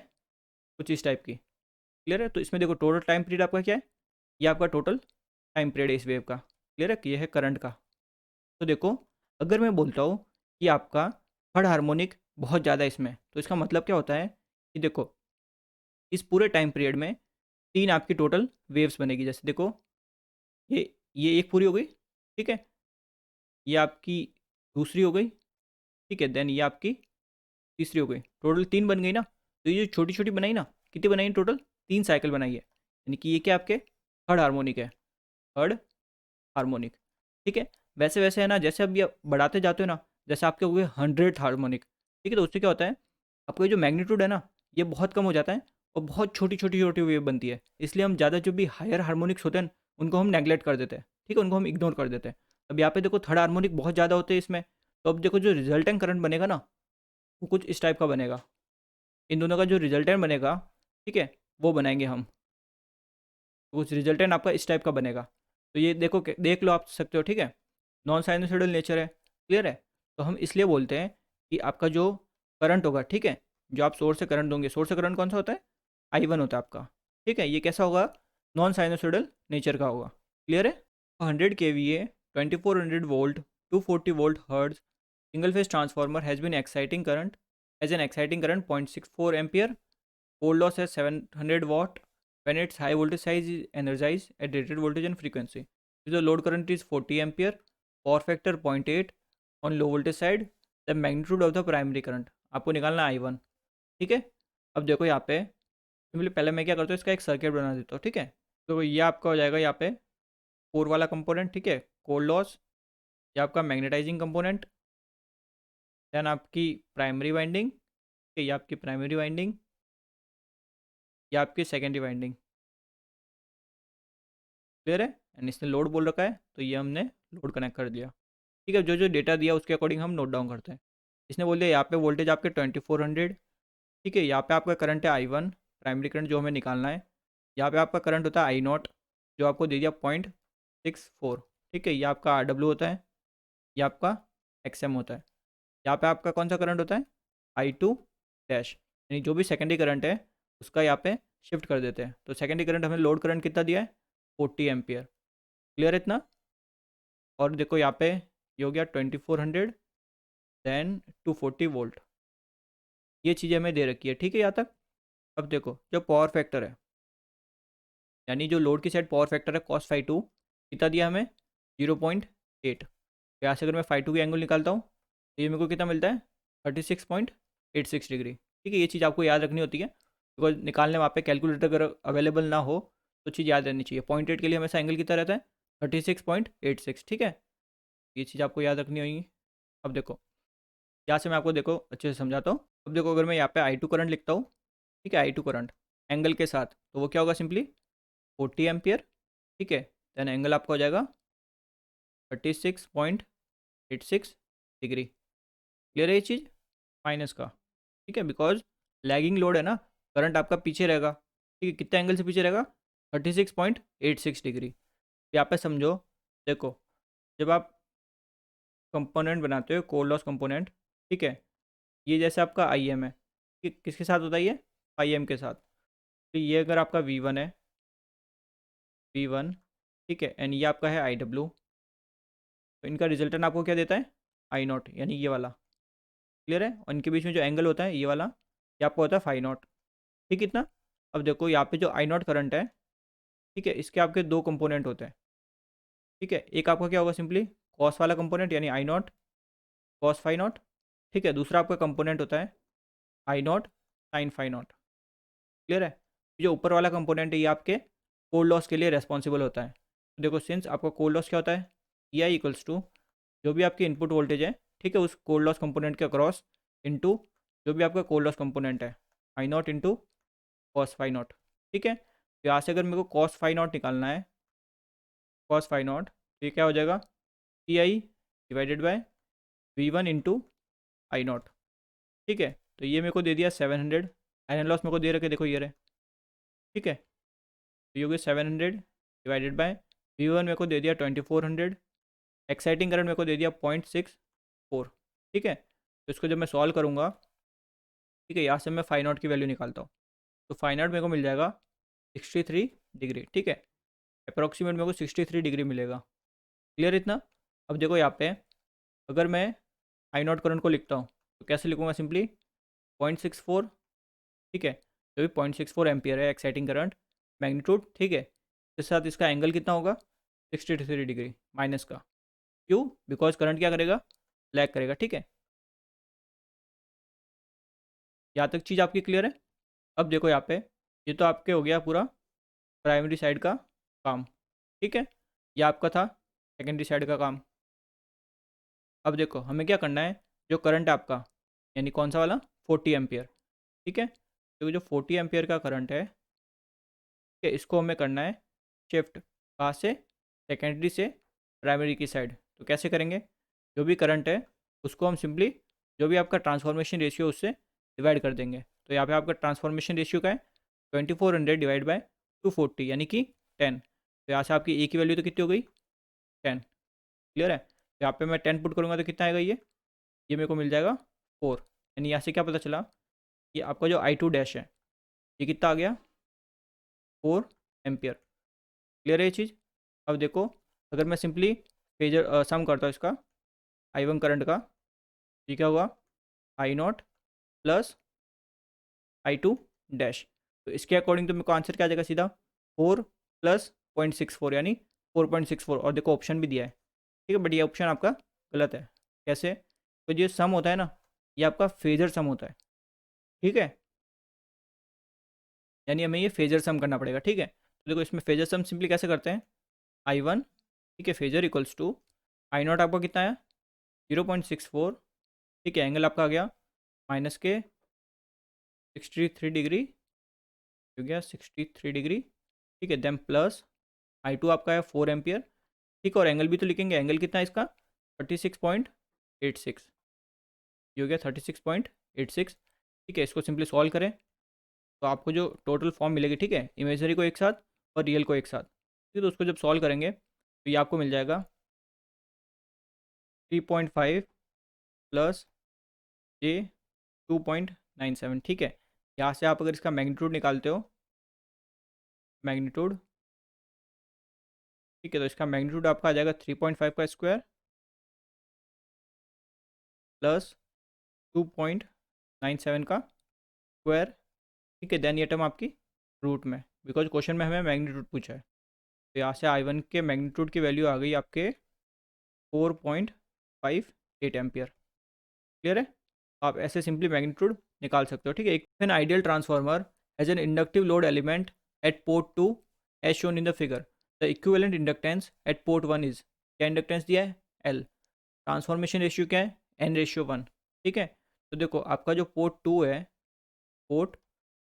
कुछ इस टाइप की। क्लियर है? तो इसमें देखो टोटल टाइम पीरियड आपका क्या है? ये आपका टोटल टाइम पीरियड है इस वेव का। क्लियर है कि ये है करंट का। तो देखो, अगर मैं बोलता हूँ कि आपका थर्ड हार्मोनिक बहुत ज़्यादा इसमें, तो इसका मतलब क्या होता है कि देखो, इस पूरे टाइम पीरियड में तीन आपकी टोटल वेव्स बनेगी। जैसे देखो, ये ये एक पूरी हो गई, ठीक है, ये आपकी दूसरी हो गई, ठीक है, देन ये आपकी तीसरी हो गई, टोटल तीन बन गई ना। तो ये जो छोटी छोटी बनाई ना, कितनी बनाई टोटल? तीन साइकिल बनाई है, यानी कि ये क्या आपके थर्ड हार्मोनिक है, थर्ड हार्मोनिक। ठीक है, वैसे वैसे है ना, जैसे अब ये बढ़ाते जाते हो ना, जैसे आपके हो गए 100 हार्मोनिक। ठीक है, तो उससे क्या होता है, आपका ये जो मैग्नीट्यूड है ना, ये बहुत कम हो जाता है और बहुत छोटी छोटी छोटी वेव बनती है। इसलिए हम ज़्यादा जो भी हायर हार्मोनिक्स होते हैं उनको हम नेगलेक्ट कर देते हैं। ठीक है, उनको हम इग्नोर कर देते हैं। अब यहाँ पे देखो थर्ड हार्मोनिक बहुत ज़्यादा होते हैं इसमें, तो अब देखो जो रिजल्टेंट करंट बनेगा ना, वो कुछ इस टाइप का बनेगा। इन दोनों का जो रिजल्टेंट बनेगा, ठीक है, वो बनाएंगे हम। तो कुछ रिजल्टेंट आपका इस टाइप का बनेगा। तो ये देखो, देख लो आप सकते हो। ठीक है, नॉन साइनोसॉइडल नेचर है। क्लियर है? तो हम इसलिए बोलते हैं कि आपका जो करंट होगा, ठीक है, जो आप सोर्स से करंट दोगे, सोर्स से करंट कौन सा होता है? आई वन होता है आपका। ठीक है, ये कैसा होगा? नॉन साइनोसॉइडल नेचर का होगा। क्लियर है? 100 kVA 2400 volt 240 volt hertz single phase transformer has been exciting current has an exciting current 0.64 ampere. Cold loss has 700 watt when its high voltage side is energized at rated voltage and frequency. If the load current is 40 ampere, power factor 0.8 on low voltage side, the magnitude of the primary current आपको निकालना है I1। ठीक है, अब देखो यहाँ पे simply पहले मैं क्या करता हूँ, इसका एक सर्किट बना देता हूँ। ठीक है, तो ये आपका हो जाएगा यहाँ पे कोर वाला कंपोनेंट, ठीक है, कोर लॉस, ये आपका मैग्नेटाइजिंग कंपोनेंट, देन आपकी प्राइमरी वाइंडिंग, ये आपकी प्राइमरी वाइंडिंग, ये आपकी सेकेंडरी वाइंडिंग। क्लियर है? एंड इसने लोड बोल रखा है, तो ये हमने लोड कनेक्ट कर दिया। ठीक है, जो जो डेटा दिया उसके अकॉर्डिंग हम नोट डाउन करते हैं। इसने बोल दिया यहाँ पे वोल्टेज आपके 2400। ठीक है, यहाँ पे आपका करंट है I1, प्राइमरी करंट जो हमें निकालना है। यहाँ पे आपका करंट होता है आई नॉट, जो आपको दे दिया 0.64। ठीक है, ये आपका RW होता है, ये आपका XM होता है। यहाँ पे आपका कौन सा करंट होता है? I2 डैश, यानी जो भी सेकेंडरी करंट है उसका यहाँ पे शिफ्ट कर देते हैं। तो सेकेंडरी करंट हमें लोड करंट कितना दिया है? 40 एम्पियर। क्लियर है इतना? और देखो यहाँ पे ये हो गया 2400 देन 240 वोल्ट। ये चीज़ें हमें दे रखी है, ठीक है यहाँ तक। अब देखो जो पावर फैक्टर है, यानी जो लोड की साइड पावर फैक्टर है कॉस फाई टू, कितना दिया हमें 0.8। यहाँ से अगर मैं फाई टू की एंगल निकालता हूँ तो ये मेरे को कितना मिलता है 36.86 डिग्री। ठीक है, ये चीज़ आपको याद रखनी होती है, बिकॉज निकालने वहाँ पे कैलकुलेटर अगर अवेलेबल ना हो तो चीज़ याद रहनी चाहिए। 0.8 के लिए हमेशा एंगल कितना रहता है 36.86, ठीक है, ये चीज़ आपको याद रखनी होगी। अब देखो यहाँ से मैं आपको देखो अच्छे से समझाता हूँ। अब देखो अगर मैं यहाँ पे आई टू करंट लिखता हूँ, ठीक है, आई टू करंट एंगल के साथ, तो वो क्या होगा सिंपली 40 एम्पियर, ठीक है, देन एंगल आपका हो जाएगा 36.86 डिग्री। क्लियर है ये चीज़ माइनस का, ठीक है, बिकॉज लैगिंग लोड है ना, करंट आपका पीछे रहेगा, ठीक है, कितने एंगल से पीछे रहेगा 36.86 डिग्री। यहाँ पे समझो, देखो जब आप कंपोनेंट बनाते हो कोर लॉस कंपोनेंट, ठीक है, ये जैसे आपका आई एम है, किसके साथ होता है ये आई एम के साथ, तो ये अगर आपका वी वन है, वी वन, ठीक है, एंड ये आपका है आई डब्ल्यू, तो इनका रिजल्टेंट आपको क्या देता है आई नॉट, यानी ये वाला। क्लियर है, और इनके बीच में जो एंगल होता है ये वाला, ये आपका होता है फाई नॉट, ठीक इतना। अब देखो यहाँ पे जो आई नॉट करंट है, ठीक है, इसके आपके दो कंपोनेंट होते हैं, ठीक है, एक आपका क्या होगा सिंपली कॉस वाला कंपोनेंट यानी I naught cos phi naught, ठीक है, दूसरा आपका कंपोनेंट होता है I naught sine phi naught. Clear है, जो ऊपर वाला कंपोनेंट है ये आपके कोर लॉस के लिए रेस्पॉन्सिबल होता है। तो देखो सिंस आपका कोर लॉस क्या होता है ई आई इक्वल्स टू जो भी आपकी इनपुट वोल्टेज है, ठीक है, उस कोर लॉस कंपोनेंट के अक्रॉस इनटू जो भी आपका कोर लॉस कंपोनेंट है I naught into cos phi naught, ठीक है। तो यहाँ से अगर मेरे को कॉस फाई नॉट निकालना है, कॉस फाई नॉट, तो ये क्या हो जाएगा P I divided by V one into I naught, ठीक है। तो ये मेरे को दे दिया 700, आयरन लॉस मेरे को दे रखे देखो ये रहे, ठीक है, तो ये हो गया 700 डिवाइडेड बाय वी वन मेरे को दे दिया 2400, एक्साइटिंग करंट मेरे को दे दिया 0.64, ठीक है। तो इसको जब मैं सॉल्व करूँगा, ठीक है, यहाँ से मैं फाई नॉट की वैल्यू निकालता हूँ, तो फाई नॉट मेरे को मिल जाएगा 63 डिग्री, ठीक है, अप्रोक्सीमेट मेरे को 63 डिग्री मिलेगा। क्लियर इतना। अब देखो यहाँ पे अगर मैं आई नॉट करंट को लिखता हूँ तो कैसे लिखूँगा सिंपली 0.64, ठीक है, जो भी 0.64 एम्पियर है एक्साइटिंग करंट मैग्नीट्यूड, ठीक है, इसके साथ इसका एंगल कितना होगा 63 डिग्री माइनस का, क्यों, बिकॉज करंट क्या करेगा लैग करेगा, ठीक है। यहाँ तक चीज़ आपकी क्लियर है। अब देखो यहाँ पे ये तो आपके हो गया पूरा प्राइमरी साइड का काम, ठीक है, ये आपका था सेकेंडरी साइड का काम। अब देखो हमें क्या करना है, जो करंट है आपका यानी कौन सा वाला 40 एम्पियर, ठीक है, तो जो 40 एम्पियर का करंट है, ठीक है, इसको हमें करना है शिफ्ट कहाँ से सेकेंडरी से प्राइमरी की साइड। तो कैसे करेंगे, जो भी करंट है उसको हम सिंपली जो भी आपका ट्रांसफॉर्मेशन रेशियो उससे डिवाइड कर देंगे। तो यहाँ पे आपका ट्रांसफॉर्मेशन रेशियो का है 2400 डिवाइड बाय 240 यानी कि 10। तो यहाँ से आपकी ए की वैल्यू तो कितनी हो गई 10। क्लियर है, तो यहाँ पे मैं 10 पुट करूँगा तो कितना आएगा ये मेरे को मिल जाएगा 4। यानी यहाँ से क्या पता चला, ये आपका जो आई टू डैश है ये कितना आ गया 4 एम्पियर। क्लियर है ये चीज़। अब देखो अगर मैं सिंपली फेजर सम करता हूँ इसका आई वन करंट का, ये क्या हुआ I naught plus I two dash, तो इसके अकॉर्डिंग तो मेरे को आंसर क्या आ जाएगा सीधा 4 प्लस 0.64 यानी 4.64। और देखो ऑप्शन भी दिया है, ठीक है, बट ये ऑप्शन आपका गलत है। कैसे, तो ये सम होता है ना, ये आपका फेजर सम होता है, ठीक है, यानी हमें ये फेजर सम करना पड़ेगा, ठीक है। तो देखो इसमें फेजर सम सिंपली कैसे करते हैं आई वन, ठीक है, phasor equals to I naught आपका कितना है 0.64, ठीक है, एंगल आपका आ गया माइनस के 63 डिग्री, हो गया 63 डिग्री, ठीक है, देन प्लस आई टू आपका है 4 एम्पियर, ठीक है, और एंगल भी तो लिखेंगे, एंगल कितना है इसका 36.86, ये हो गया 36.86, ठीक है। इसको सिंपली सॉल्व करें तो आपको जो टोटल फॉर्म मिलेगी, ठीक है, इमेजरी को एक साथ और रियल को एक साथ, ठीक है, तो उसको जब सॉल्व करेंगे तो ये आपको मिल जाएगा 3.5 प्लस जे 2.97, ठीक है। यहाँ से आप अगर इसका मैग्नीट्यूड निकालते हो मैग्नीट्यूड, ठीक है, तो इसका मैग्नीट्यूड आपका आ जाएगा 3.5 का स्क्वायर प्लस 2.97, 97 का स्क्वायर, ठीक है। देन ये टर्म आपकी रूट में, बिकॉज क्वेश्चन में हमें मैग्नीट्यूड पूछा है। तो यहाँ से I1 के मैग्नीट्यूड की वैल्यू आ गई आपके 4.58 एम्पियर। क्लियर है? तो आप ऐसे सिंपली मैग्नीट्यूड निकाल सकते हो, ठीक है। एक an ideal transformer has an inductive load element at port 2 as shown in the figure. The equivalent inductance at port 1 is, क्या इंडक्टेंस दिया है? L। ट्रांसफॉर्मेशन रेशियो क्या है? N/1, ठीक है। तो देखो आपका जो पोर्ट 2 है, पोर्ट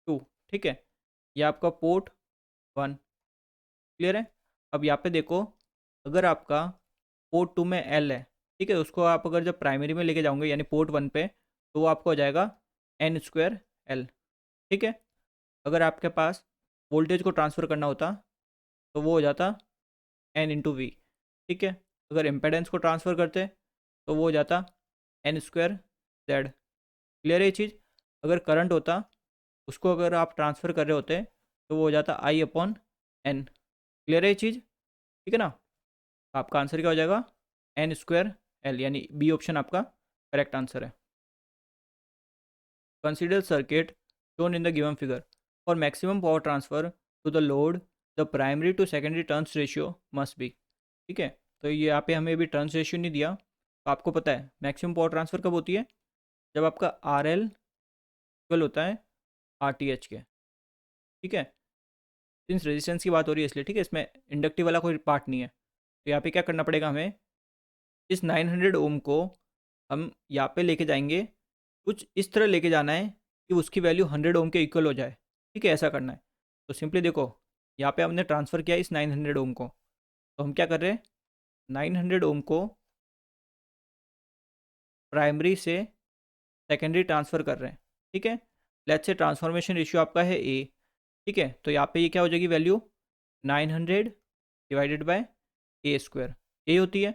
2, ठीक है, ये आपका पोर्ट 1। क्लियर है? अब यहाँ पे देखो, अगर आपका पोर्ट 2 में L है, ठीक है, उसको आप अगर जब प्राइमरी में लेके जाओगे यानी पोर्ट 1 पे, तो वो आपको हो जाएगा N²L, ठीक है। अगर आपके पास वोल्टेज को ट्रांसफ़र करना होता तो वो हो जाता N×V, ठीक है। अगर इम्पेडेंस को ट्रांसफ़र करते तो वो हो जाता N²Z। क्लियर है ये चीज़? अगर करंट होता, उसको अगर आप ट्रांसफ़र कर रहे होते तो वो हो जाता I/N। क्लियर है ये चीज़? ठीक है ना? आपका आंसर क्या हो जाएगा? N²L, यानी बी ऑप्शन आपका करेक्ट आंसर है। Consider circuit shown in the given figure. For maximum power transfer to the load, the primary to secondary turns ratio must be, ठीक है। तो ये यहाँ पे हमें अभी टर्न्स रेशियो नहीं दिया, तो आपको पता है मैक्सिमम पावर ट्रांसफ़र कब होती है? जब आपका RL इक्वल होता है RTH के, ठीक है। सिंस रेजिस्टेंस की बात हो रही है इसलिए, ठीक है, इसमें इंडक्टिव वाला कोई पार्ट नहीं है। तो यहाँ पे क्या करना पड़ेगा हमें, इस 900 ओम को हम यहाँ पे लेके जाएंगे, कुछ इस तरह लेके जाना है कि उसकी वैल्यू 100 ओम के इक्वल हो जाए, ठीक है, ऐसा करना है। तो सिंपली देखो, यहाँ पे हमने ट्रांसफ़र किया इस 900 ओम को, तो हम क्या कर रहे हैं, 900 ओम को प्राइमरी से सेकेंडरी ट्रांसफ़र कर रहे हैं, ठीक है। लेट्स से ट्रांसफॉर्मेशन रेशियो आपका है A, ठीक है। तो यहाँ पे ये क्या हो जाएगी value, 900 divided by A², A होती है,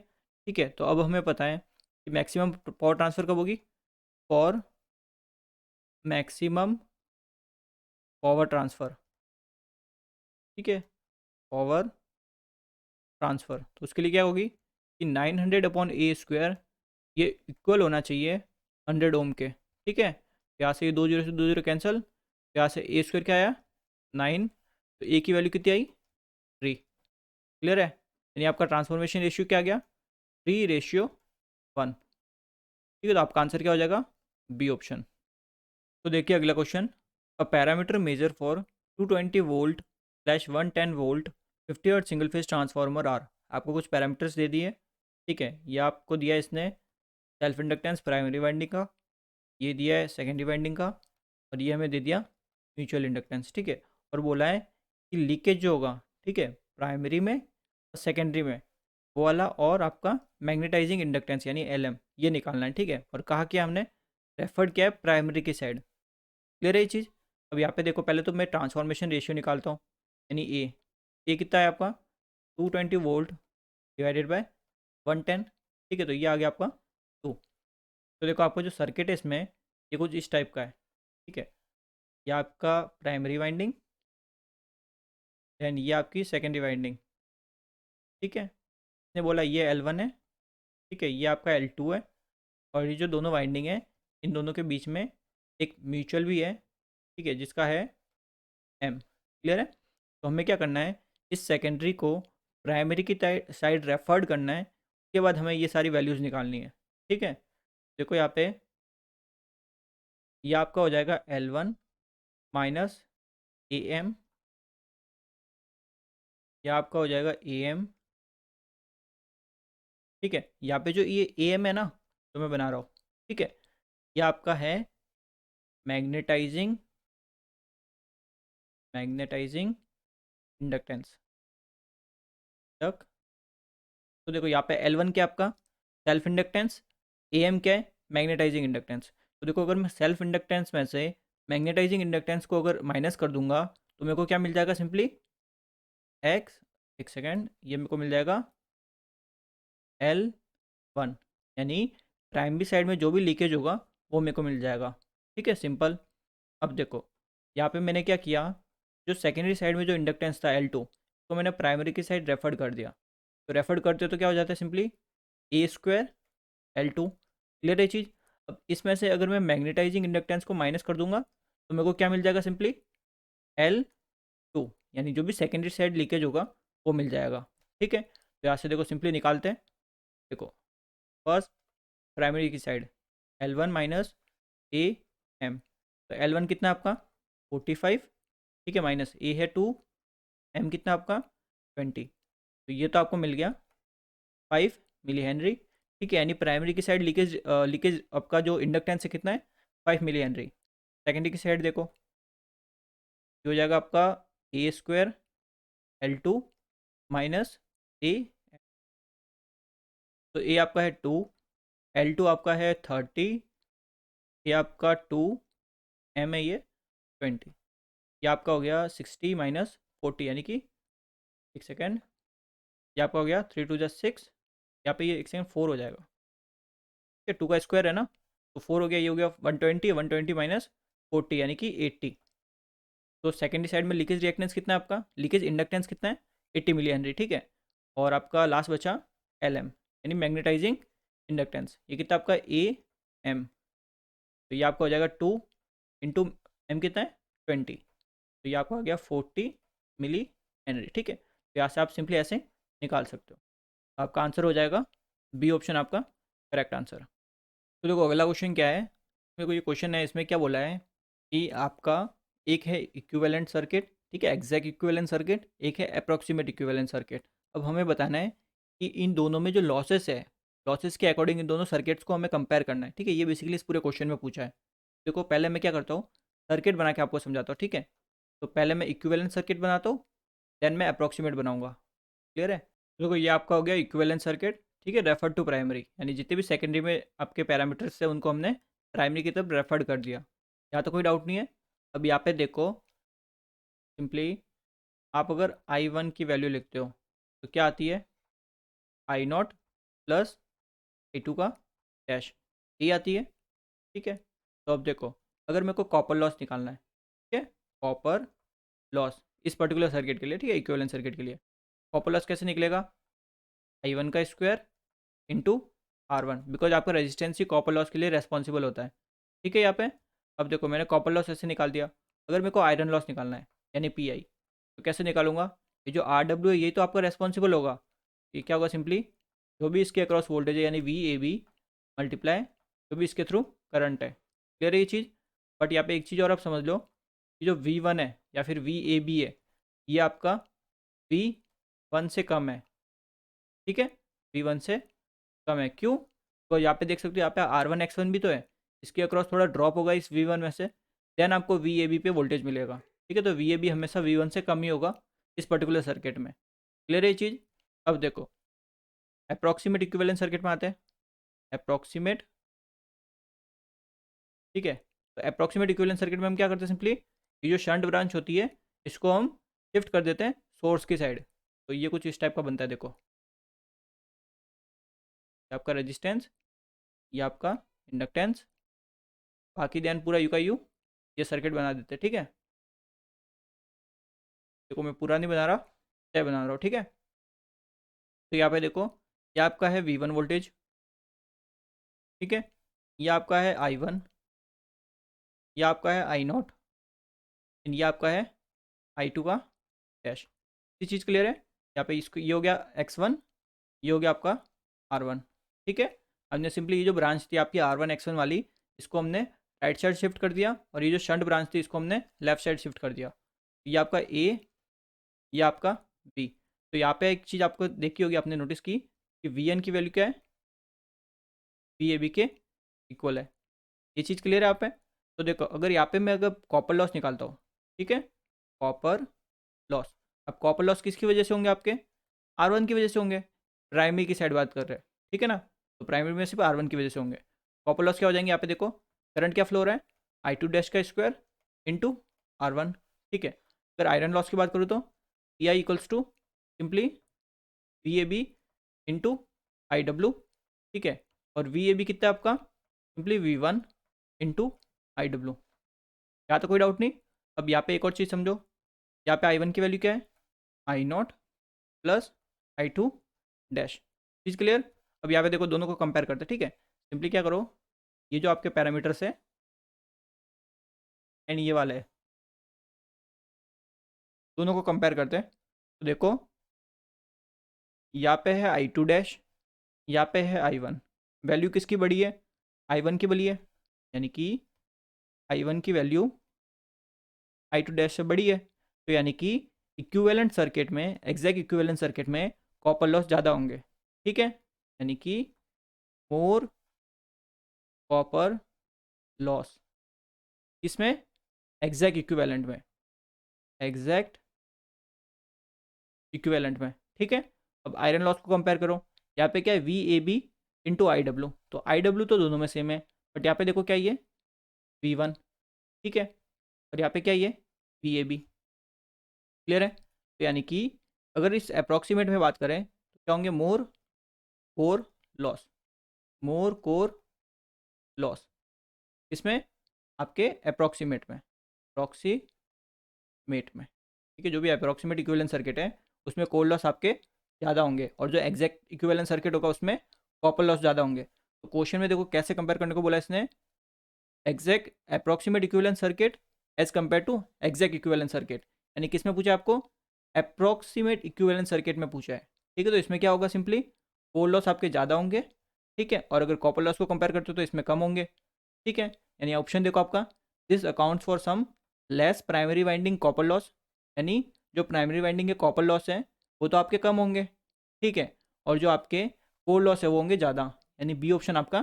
ठीक है। तो अब हमें पता है कि मैक्सिमम पावर ट्रांसफ़र कब होगी, फॉर मैक्सिमम पावर ट्रांसफ़र, ठीक है, पावर ट्रांसफ़र। तो उसके लिए क्या होगी कि 900/A², ये इक्वल होना चाहिए 100 ओम के, ठीक है। यहाँ से ये 2 जीरो से 2 जीरो कैंसिल, यहाँ से A² क्या आया, 9, तो A की वैल्यू कितनी आई, 3। क्लियर है? यानी आपका ट्रांसफॉर्मेशन रेशियो क्या आ गया, 3/1, ठीक है। तो आपका आंसर क्या हो जाएगा, बी ऑप्शन। तो देखिए अगला question, a parameter measure for 220 volt / 110 volt 50 hertz single phase transformer are. आपको कुछ पैरामीटर्स दे दिए, ठीक है। ये आपको दिया इसने सेल्फ इंडक्टेंस प्राइमरी वाइंडिंग का, ये दिया है सेकेंडरी वाइंडिंग का, और ये हमें दे दिया म्यूचुअल इंडक्टेंस, ठीक है। और बोला है कि लीकेज जो होगा, ठीक है, प्राइमरी में और सेकेंडरी में, वो वाला, और आपका मैग्नेटाइजिंग इंडक्टेंस यानी LM, ये निकालना है, ठीक है। और कहा कि हमने रेफर्ड किया है प्राइमरी की साइड। क्लियर है ये चीज़? अब यहाँ पे देखो, पहले तो मैं ट्रांसफॉर्मेशन रेशियो निकालता हूँ, यानी ए कितना है आपका, 220 वोल्ट डिवाइडेड बाय 110, ठीक है। तो ये आ गया आपका 2। तो देखो आपका जो सर्किट है इसमें, ये कुछ इस टाइप का है, ठीक है। ये आपका प्राइमरी वाइंडिंग, दैन ये आपकी सेकेंडरी वाइंडिंग, ठीक है। इसने बोला ये L1 है, ठीक है, ये आपका L2 है, और ये जो दोनों वाइंडिंग है, इन दोनों के बीच में एक म्यूचुअल भी है, ठीक है, जिसका है M। क्लियर है? तो हमें क्या करना है, इस सेकेंडरी को प्राइमरी की साइड रेफर्ड करना है, उसके बाद हमें ये सारी वैल्यूज़ निकालनी है, ठीक है। देखो यहाँ पे ये आपका हो जाएगा L1 माइनस AM, यह आपका हो जाएगा AM, ठीक है। यहाँ पे जो ये AM है ना, जो मैं बना रहा हूँ, ठीक है, ये आपका है मैग्नेटाइजिंग मैग्नेटाइजिंग इंडक्टेंस तक। तो देखो यहाँ पे L1 क्या आपका सेल्फ इंडक्टेंस, AM क्या है मैग्नेटाइजिंग इंडक्टेंस। तो देखो, अगर मैं सेल्फ इंडक्टेंस में से मैग्नेटाइजिंग इंडक्टेंस को अगर माइनस कर दूंगा, तो मेरे को क्या मिल जाएगा, सिंपली एक्स, एक सेकेंड, ये मेरे को मिल जाएगा L1, यानी प्राइमरी साइड में जो भी लीकेज होगा वो मेरे को मिल जाएगा, ठीक है, सिंपल। अब देखो यहाँ पे मैंने क्या किया, जो सेकेंडरी साइड में जो इंडक्टेंस था L2, तो मैंने प्राइमरी की साइड रेफर्ड कर दिया। तो रेफर्ड करते हो तो क्या हो जाता है, सिंपली A² L2। क्लियर है चीज़? अब इसमें से अगर मैं मैग्नेटाइजिंग इंडक्टेंस को माइनस कर दूंगा तो मेरे को क्या मिल जाएगा, सिंपली L2, यानी जो भी सेकेंडरी साइड लीकेज होगा वो मिल जाएगा। ठीक है, तो यहाँ से देखो सिंपली निकालते हैं। देखो फर्स्ट प्राइमरी की साइड L1 माइनस AM, तो L1 कितना आपका 45, ठीक है, माइनस A है 2, M कितना आपका 20, तो ये तो आपको मिल गया 5 मिली हेनरी। ठीक है, यानी प्राइमरी की साइड लीकेज लीकेज आपका जो इंडक्टेंस है कितना है 5 मिली हेनरी। सेकेंडरी की साइड देखो ये हो जाएगा आपका A² L2 माइनस A, तो A आपका है 2, L2 आपका है 30, ये आपका 2, M है ये 20, ये आपका हो गया 60 माइनस 40, यानी कि एक सेकेंड, ये आपका हो गया 3 2 6, यहाँ पे ये एक सेकेंड 4 हो जाएगा। ठीक है, 2 का स्क्वायर है ना, तो 4 हो गया, ये हो गया 120, 120 माइनस 40 यानी कि 80। तो सेकेंडरी साइड में लीकेज रिएक्टेंस कितना है आपका, लीकेज इंडक्टेंस कितना है 80 मिली हेनरी। ठीक है, और आपका लास्ट बचा LM यानी मैग्नेटाइजिंग इंडक्टेंस, ये कितना आपका AM, तो ये आपका हो जाएगा 2 × M कितना है 20, तो ये आपका हो गया 40 मिली हेनरी। ठीक है, तो यहाँ से आप सिंपली ऐसे निकाल सकते हो, आपका आंसर हो जाएगा बी ऑप्शन आपका करेक्ट आंसर। तो देखो अगला क्वेश्चन क्या है, मेरे को ये क्वेश्चन है, इसमें क्या बोला है कि आपका एक है इक्विवेलेंट सर्किट, ठीक है, एग्जैक्ट इक्विवेलेंट सर्किट, एक है अप्रॉक्सीमेट इक्विवेलेंट सर्किट। अब हमें बताना है कि इन दोनों में जो लॉसेस है, लॉसेस के अकॉर्डिंग इन दोनों सर्किट्स को हमें कंपेयर करना है। ठीक है, ये बेसिकली इस पूरे क्वेश्चन में पूछा है। देखो पहले मैं क्या करता हूँ, सर्किट बना के आपको समझाता हूँ। ठीक है, तो पहले मैं इक्विवेलेंट सर्किट बनाता हूँ, देन मैं अप्रॉक्सीमेट बनाऊंगा। क्लियर है, देखो ये आपका हो गया इक्विवेलेंट सर्किट। ठीक है, रेफर टू प्राइमरी, यानी जितने भी सेकेंडरी में आपके पैरामीटर्स थे उनको हमने प्राइमरी की तरफ रेफर्ड कर दिया। यहाँ तो कोई डाउट नहीं है। अब यहाँ पे देखो सिंपली आप अगर I1 की वैल्यू लिखते हो तो क्या आती है I0 प्लस I2 का डैश, ये आती है। ठीक है, तो अब देखो अगर मेरे को कॉपर लॉस निकालना है, ठीक है, कॉपर लॉस इस पर्टिकुलर सर्किट के लिए, ठीक है, इक्विवेलेंट सर्किट के लिए कॉपर लॉस कैसे निकलेगा, I1 का स्क्वायर इंटू R1, बिकॉज आपका रेजिस्टेंस ही कॉपर लॉस के लिए रेस्पॉन्सिबल होता है। ठीक है, यहाँ पे अब देखो मैंने कॉपर लॉस ऐसे निकाल दिया। अगर मेरे को आयरन लॉस निकालना है यानी PI, तो कैसे निकालूंगा, ये जो RW है ये तो आपका रेस्पॉन्सिबल होगा। ये क्या होगा, सिंपली जो भी इसके अक्रॉस वोल्टेज है यानी VAB मल्टीप्लाई जो भी इसके थ्रू करंट है। क्लियर है ये चीज़, बट यहाँ पे एक चीज़ और आप समझ लो कि जो V1 है या फिर VAB है ये आपका V1 से कम है। ठीक है, V1 से कम है, क्यों, तो यहाँ पे देख सकते हो यहाँ पे R1X1 भी तो है, इसके अक्रॉस थोड़ा ड्रॉप होगा इस V1 में से, देन आपको VAB पे वोल्टेज मिलेगा। ठीक है, तो VAB हमेशा V1 से कम ही होगा इस पर्टिकुलर सर्किट में। क्लियर है ये चीज़। अब देखो अप्रॉक्सीमेट इक्विवेलेंट सर्किट में आते हैं, अप्रॉक्सीमेट। ठीक है, तो अप्रॉक्सीमेट इक्विवेलेंट सर्किट में हम क्या करते हैं, सिंपली ये जो शंट ब्रांच होती है इसको हम शिफ्ट कर देते हैं सोर्स की साइड, तो ये कुछ इस टाइप का बनता है। देखो ये आपका रेजिस्टेंस, ये आपका इंडक्टेंस, बाकी ध्यान पूरा यू का यू, ये सर्किट बना देते हैं। ठीक है, देखो मैं पूरा नहीं बना रहा, तय बना रहा हूँ। ठीक है, तो यहाँ पे देखो ये आपका है V1 वोल्टेज, ठीक है, ये आपका है I1, ये आपका है I0, ये आपका है I2 का डैश। ये चीज़ क्लियर है, यहाँ पे इसको ये हो गया X1, ये हो गया आपका R1। ठीक है, हमने सिंपली ये जो ब्रांच थी आपकी R1X1 वाली इसको हमने राइट साइड शिफ्ट कर दिया, और ये जो शंट ब्रांच थी इसको हमने लेफ्ट साइड शिफ्ट कर दिया। ये आपका A, ये आपका B। तो यहाँ पे एक चीज़ आपको देखी होगी, आपने नोटिस की कि VN की वैल्यू क्या है, VAB के इक्वल है। ये चीज़ क्लियर है यहाँ पे। तो देखो अगर यहाँ पे मैं अगर कॉपर लॉस निकालता हूँ, ठीक है, कॉपर लॉस, अब कॉपर लॉस किसकी वजह से होंगे, आपके R1 की वजह से होंगे, प्राइमरी की साइड बात कर रहे हैं। ठीक है ना, तो प्राइमरी में सिर्फ R1 की वजह से होंगे। कॉपर लॉस क्या हो जाएंगे, यहाँ पे देखो करंट क्या फ्लो हो रहा है, I2 डैश का स्क्वायर इंटू R1। ठीक है, अगर आयरन लॉस की बात करूँ तो PI equals to simply VAB into IW। ठीक है, और VAB कितना है आपका, सिंपली V1 इंटू IW। यहाँ तो कोई डाउट नहीं। अब यहाँ पे एक और चीज़ समझो, यहाँ पे I1 की वैल्यू क्या है, I0 प्लस I2 डैश। चीज़ क्लियर। अब यहाँ पे देखो दोनों को कंपेयर करते हैं। ठीक है, सिंपली क्या करो, ये जो आपके पैरामीटर्स है एंड ये वाला है, दोनों को कंपेयर करते हैं। तो देखो यहाँ पे है I2 डैश, यहाँ पे है I1। वैल्यू किसकी बड़ी है? I1 की बड़ी है, यानी कि I1 की वैल्यू I2 डैश से बड़ी है। तो यानी कि इक्विवेलेंट सर्किट में, एग्जैक्ट इक्विवेलेंट सर्किट में कॉपर लॉस ज़्यादा होंगे। ठीक है, यानी कि मोर कॉपर लॉस इसमें, एग्जैक्ट इक्विवेलेंट में, एग्जैक्ट इक्विवेलेंट में। ठीक है, अब आयरन लॉस को कंपेयर करो। यहाँ पे क्या है? VAB into IW। तो IW तो दोनों में सेम है, बट यहाँ पे देखो क्या ये V1। ठीक है, और यहाँ पे क्या ये VAB। क्लियर है? तो यानी कि अगर इस अप्रॉक्सीमेट में बात करें तो क्या होंगे? मोर कोर लॉस, मोर कोर लॉस इसमें आपके अप्रॉक्सीमेट में, अप्रॉक्सीमेट में। ठीक है, जो भी अप्रॉक्सीमेट इक्विवेलेंट सर्किट है उसमें कोर लॉस आपके ज़्यादा होंगे, और जो एग्जैक्ट इक्विवेलेंट सर्किट होगा उसमें कॉपर लॉस ज़्यादा होंगे। तो क्वेश्चन में देखो कैसे कंपेयर करने को बोला इसने, exact approximate equivalent circuit as compare to exact equivalent circuit. यानी किसमें पूछा आपको? अप्रॉक्सीमेट इक्विवेलेंट सर्किट में पूछा है। ठीक है, तो इसमें क्या होगा? सिंपली कोर लॉस आपके ज़्यादा होंगे। ठीक है, और अगर कॉपर लॉस को कंपेयर करते हो तो इसमें कम होंगे। ठीक है, यानी ऑप्शन देखो आपका, this accounts for some less primary winding copper loss, यानी जो प्राइमरी वाइंडिंग के कॉपर लॉस है वो तो आपके कम होंगे। ठीक है, और जो आपके कोर लॉस है वो होंगे ज़्यादा, यानी बी ऑप्शन आपका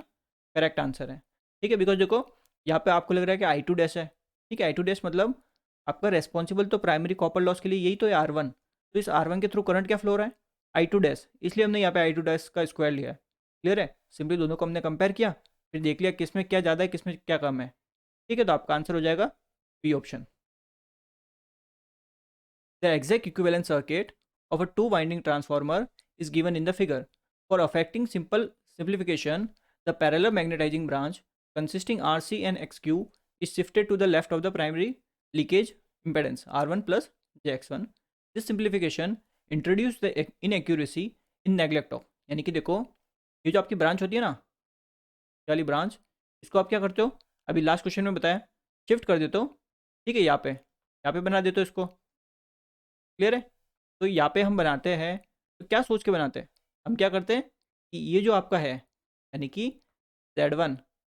करेक्ट आंसर है। ठीक है, बिकॉज देखो यहाँ पे आपको लग रहा है कि I2 डैश है। ठीक है, I2 डैश मतलब आपका रेस्पॉन्सिबल तो प्राइमरी कॉपर लॉस के लिए यही तो है R1। तो इस R1 के थ्रू करंट क्या फ्लो रहा है? I2 डैश, इसलिए हमने यहाँ पे I2 डैश का स्क्वायर लिया है। क्लियर है? सिंपली दोनों को हमने कंपेयर किया, फिर देख लिया किस में क्या ज़्यादा है किस में क्या कम है। ठीक है, तो आपका आंसर हो जाएगा B option. The exact equivalent circuit of a two winding transformer is given in the figure. For affecting simple simplification, the parallel magnetizing branch consisting RC and XQ is shifted to the left of the primary leakage impedance R1 plus JX1. This simplification introduce the inaccuracy in neglect of, यानी कि देखो ये जो आपकी branch होती है ना, ये वाली ब्रांच, इसको आप क्या करते हो? अभी लास्ट क्वेश्चन में बताया, शिफ्ट कर देते हो। ठीक है, यहाँ पे बना देते हो इसको। क्लियर है? तो यहाँ पे हम बनाते हैं तो क्या सोच के बनाते हैं? हम क्या करते हैं कि ये जो आपका है, यानी कि Z1,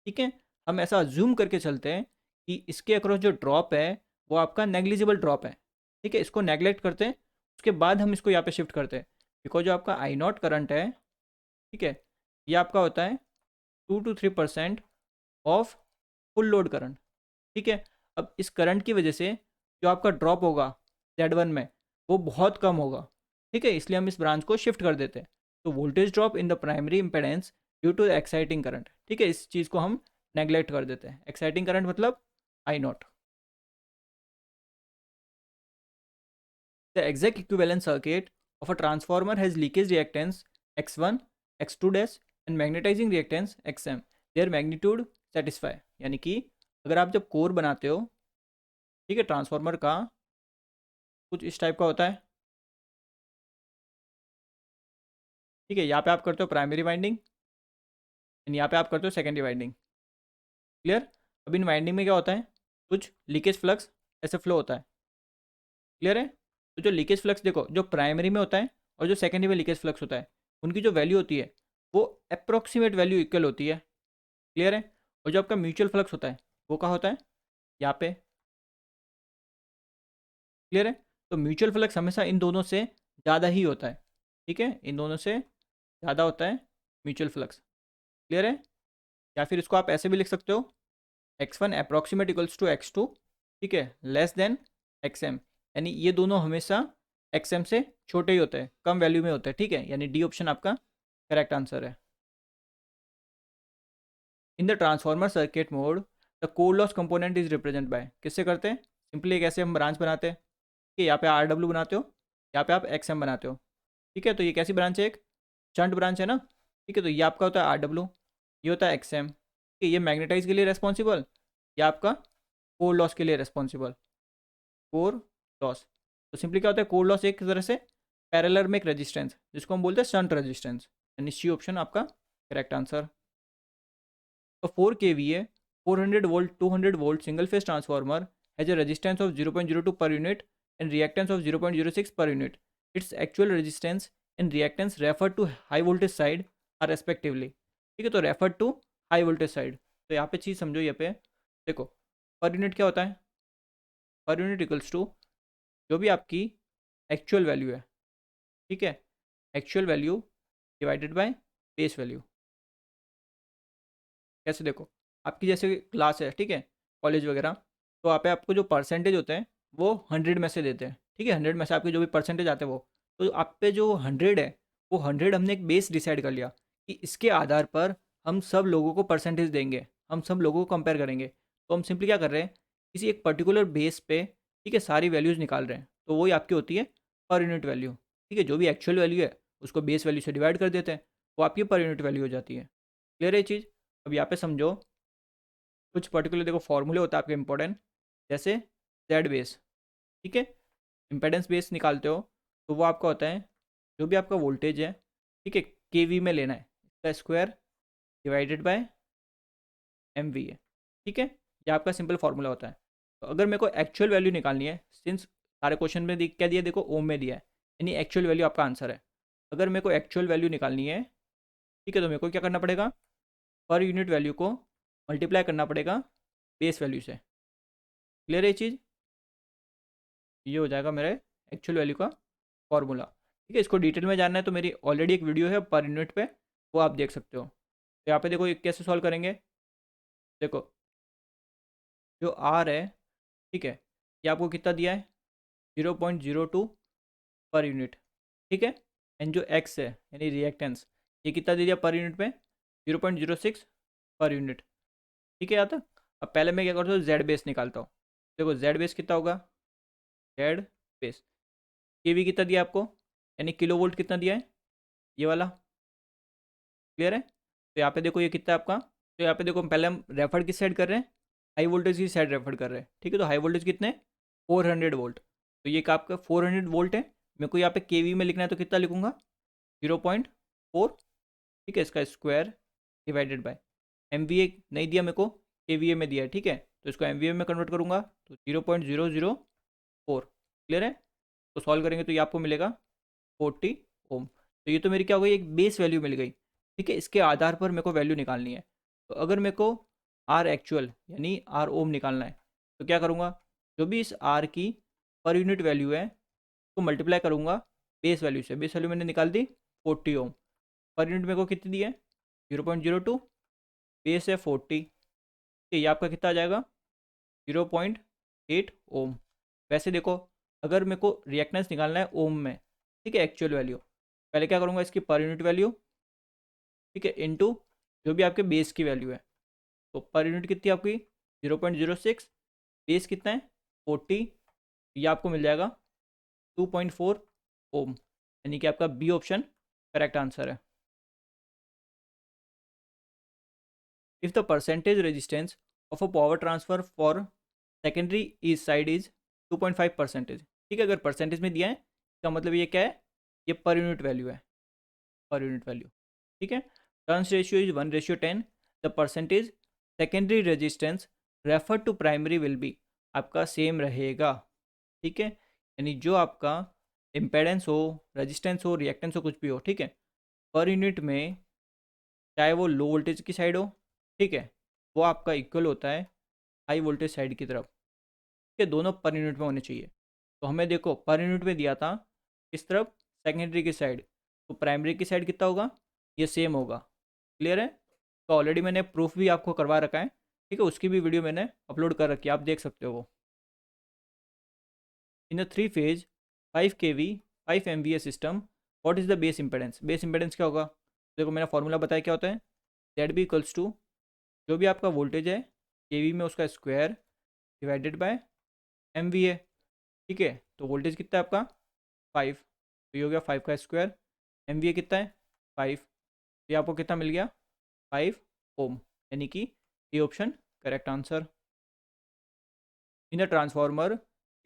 ठीक है, हम ऐसा अज्यूम करके चलते हैं कि इसके अक्रॉस जो ड्रॉप है वो आपका नेग्लिजिबल ड्रॉप है। ठीक है, इसको नेग्लेक्ट करते हैं, उसके बाद हम इसको यहाँ पे शिफ्ट करते हैं। बिकॉज जो आपका I0 करंट है, ठीक है, ये आपका होता है 2 to 3% of full load current. ठीक है, अब इस करंट की वजह से जो आपका ड्रॉप होगा Z1 में वो बहुत कम होगा। ठीक है, इसलिए हम इस ब्रांच को शिफ्ट कर देते हैं। तो voltage drop in the primary impedance due to exciting current. ठीक है, इस चीज़ को हम नेग्लेक्ट कर देते हैं। एक्साइटिंग करंट मतलब I0। The exact equivalent circuit of a transformer has leakage reactance X1, X2 dash and magnetising reactance XM। Their magnitude satisfy, यानी कि अगर आप जब कोर बनाते हो, ठीक है, ट्रांसफार्मर का कुछ इस टाइप का होता है। ठीक है, यहाँ पे आप करते हो प्राइमरी वाइंडिंग एंड यहाँ पे आप करते हो सेकेंडरी वाइंडिंग। क्लियर? अब इन वाइंडिंग में क्या होता है? कुछ लीकेज फ्लक्स ऐसे फ्लो होता है। क्लियर है? तो जो लीकेज फ्लक्स देखो, जो प्राइमरी में होता है और जो सेकेंडरी में लीकेज फ्लक्स होता है, उनकी जो वैल्यू होती है वो अप्रोक्सीमेट वैल्यू इक्वल होती है। क्लियर है? और जो आपका म्यूचुअल फ्लक्स होता है वो क्या होता है? यहाँ पे। क्लियर है? तो म्यूचुअल फ्लक्स हमेशा इन दोनों से ज़्यादा ही होता है। ठीक है, इन दोनों से ज़्यादा होता है म्यूचुअल फ्लक्स। क्लियर है? या फिर इसको आप ऐसे भी लिख सकते हो, X1 approximate equals to X2, ठीक है, लेस देन XM। यानी ये दोनों हमेशा XM से छोटे ही होते हैं, कम वैल्यू में होते हैं। ठीक है, यानी डी ऑप्शन आपका करेक्ट आंसर है। In the transformer circuit mode the core loss component is represent by, किससे करते हैं? सिंपली एक ऐसे हम ब्रांच बनाते हैं कि यहाँ पे RW बनाते हो, यहाँ पे आप XM बनाते हो। ठीक है, तो ये कैसी ब्रांच है? एक शंट ब्रांच है ना। ठीक है, तो ये आपका होता है RW, ये होता है XM। ठीक है, ये मैग्नेटाइज के लिए रेस्पॉन्सिबल, ये आपका कोर लॉस के लिए रेस्पॉन्सिबल, कोर लॉस। तो सिंपली क्या होता है? कोर लॉस एक तरह से पैरेलल में एक रेजिस्टेंस जिसको हम बोलते हैं शंट रेजिस्टेंस, यानी सी ऑप्शन आपका correct answer. A 4 kVA 400 volt 200 volt single phase transformer has a resistance of 0.02 per unit and reactance of 0.06 per unit. Its actual resistance and reactance referred to high voltage side are respectively. ठीक है, तो refer to high voltage side. तो यहाँ पे चीज़ समझो, यहाँ पे देखो पर यूनिट क्या होता है, पर यूनिट इक्वल्स टू जो भी आपकी एक्चुअल वैल्यू है, ठीक है, actual value divided by base value. कैसे देखो, आपकी जैसे क्लास है, ठीक है, कॉलेज वगैरह, तो वहाँ पे आपको जो परसेंटेज होते हैं वो 100 में से देते हैं, ठीक है, 100 में से आपके जो भी परसेंटेज आते हैं वो, तो आप पे जो 100 है वो 100 हमने एक बेस डिसाइड कर लिया कि इसके आधार पर हम सब लोगों को परसेंटेज देंगे, हम सब लोगों को कंपेयर करेंगे। तो हम सिंपली क्या कर रहे हैं, किसी एक पर्टिकुलर बेस पे, ठीक है, सारी वैल्यूज़ निकाल रहे हैं, तो वही आपकी होती है पर यूनिट वैल्यू। ठीक है, जो भी एक्चुअल वैल्यू है उसको बेस वैल्यू से डिवाइड कर देते हैं, वो आपकी पर यूनिट वैल्यू हो जाती है। क्लियर है ये चीज़? अब यहाँ पे समझो, कुछ पर्टिकुलर देखो फॉर्मूले होता है आपके इंपॉर्टेंट, जैसे जेड बेस, ठीक है, इम्पेडेंस बेस निकालते हो तो वो आपका होता है जो भी आपका वोल्टेज है, ठीक है, केवी में लेना है, इसका square divided by M V है, ठीक है, ये आपका सिंपल फार्मूला होता है। तो अगर मेरे को एक्चुअल वैल्यू निकालनी है, सिंस सारे क्वेश्चन में क्या दिया, देखो ओम में दिया है, यानी एक्चुअल वैल्यू आपका आंसर है। अगर मेरे को एक्चुअल वैल्यू निकालनी है, ठीक है, तो मेरे को क्या करना पड़ेगा, पर यूनिट वैल्यू को मल्टीप्लाई करना पड़ेगा बेस वैल्यू से। क्लियर है ये चीज़? ये हो जाएगा मेरे एक्चुअल वैल्यू का फॉर्मूला। ठीक है, इसको डिटेल में जानना है तो मेरी ऑलरेडी एक वीडियो है पर यूनिट पे, वो आप देख सकते हो। तो यहाँ पे देखो ये कैसे सॉल्व करेंगे, देखो जो आर है, ठीक है, ये आपको कितना दिया है, 0.02 पर यूनिट, ठीक है, एंड जो एक्स है यानी रिएक्टेंस, ये कितना दे दिया पर यूनिट में, 0.06 पर यूनिट। ठीक है यहाँ तक। अब पहले मैं क्या करता हूँ, जेड बेस निकालता हूँ। देखो जेड बेस कितना होगा, जेड बेस के भी कितना दिया आपको, यानी किलो वोल्ट कितना दिया है, ये वाला। क्लियर है? तो यहाँ पे देखो ये कितना है आपका, तो यहाँ पे देखो पहले हम रेफर किस साइड कर रहे हैं, हाई वोल्टेज की साइड रेफर कर रहे हैं। ठीक है, तो हाई वोल्टेज कितने, 400 वोल्ट, तो ये आपका 400 वोल्ट है। मेरे को यहाँ पे केवी में लिखना है तो कितना लिखूंगा, 0.4, ठीक है, इसका स्क्वायर डिवाइडेड बाय एम नहीं दिया मेरे को, के में दिया है, ठीक है, तो इसको एम में कन्वर्ट करूंगा तो 0.004। क्लियर है? तो सॉल्व करेंगे तो ये आपको मिलेगा 40 ओम। तो ये तो मेरी क्या हो गई, एक बेस वैल्यू मिल गई। ठीक है, इसके आधार पर मेरे को वैल्यू निकालनी है। तो अगर मेरे को आर एक्चुअल यानी आर ओम निकालना है तो क्या करूँगा, जो भी इस आर की पर यूनिट वैल्यू है उसको मल्टीप्लाई करूँगा बेस वैल्यू से। बेस वैल्यू मैंने निकाल दी 40 ओम, पर यूनिट मेरे को कितनी दी है, 0.02, बेस है 40, ये आपका कितना आ जाएगा, 0.8 ओम। वैसे देखो अगर मेरे को रिएक्टेंस निकालना है ओम में, ठीक है, एक्चुअल वैल्यू, पहले क्या करूँगा, इसकी पर यूनिट वैल्यू, ठीक है, इनटू जो भी आपके बेस की वैल्यू है, तो पर यूनिट कितनी है आपकी 0.06, बेस कितना है 40, ये आपको मिल जाएगा 2.4 ओम, यानी कि आपका बी ऑप्शन करेक्ट आंसर है। If the percentage resistance of a power transfer for secondary is side is 2.5%। ठीक है, अगर परसेंटेज में दिया है इसका मतलब ये क्या है, ये पर यूनिट वैल्यू है, पर यूनिट वैल्यू। ठीक है, turns ratio is 1:10, the percentage secondary resistance refer to primary will be, आपका सेम रहेगा। ठीक है, यानी जो आपका इम्पेडेंस हो, रेजिस्टेंस हो, रिएक्टेंस हो, कुछ भी हो, ठीक है, पर यूनिट में चाहे वो लो वोल्टेज की साइड हो, ठीक है, वो आपका इक्वल होता है हाई वोल्टेज साइड की तरफ। ठीक है, दोनों पर यूनिट में होने चाहिए। तो हमें देखो पर यूनिट में दिया था किस तरफ, सेकेंडरी की साइड, तो प्राइमरी की साइड कितना होगा, ये सेम होगा। क्लियर है? तो ऑलरेडी मैंने प्रूफ भी आपको करवा रखा है, ठीक है, उसकी भी वीडियो मैंने अपलोड कर रखी है, आप देख सकते हो वो। इन अ 3 phase 5 kV 5 MVA system, what is the base impedance, base impedance क्या होगा, देखो मैंने फॉर्मूला बताया क्या होता है, जेड बी इक्वल्स टू जो भी आपका वोल्टेज है केवी में उसका square divided by M V A. ठीक है, तो वोल्टेज कितना है आपका 5, तो ये हो गया 5 का स्क्वायर, एम वी ए कितना है 5, ये आपको कितना मिल गया 5 ओम, यानी कि ये option correct answer. In the transformer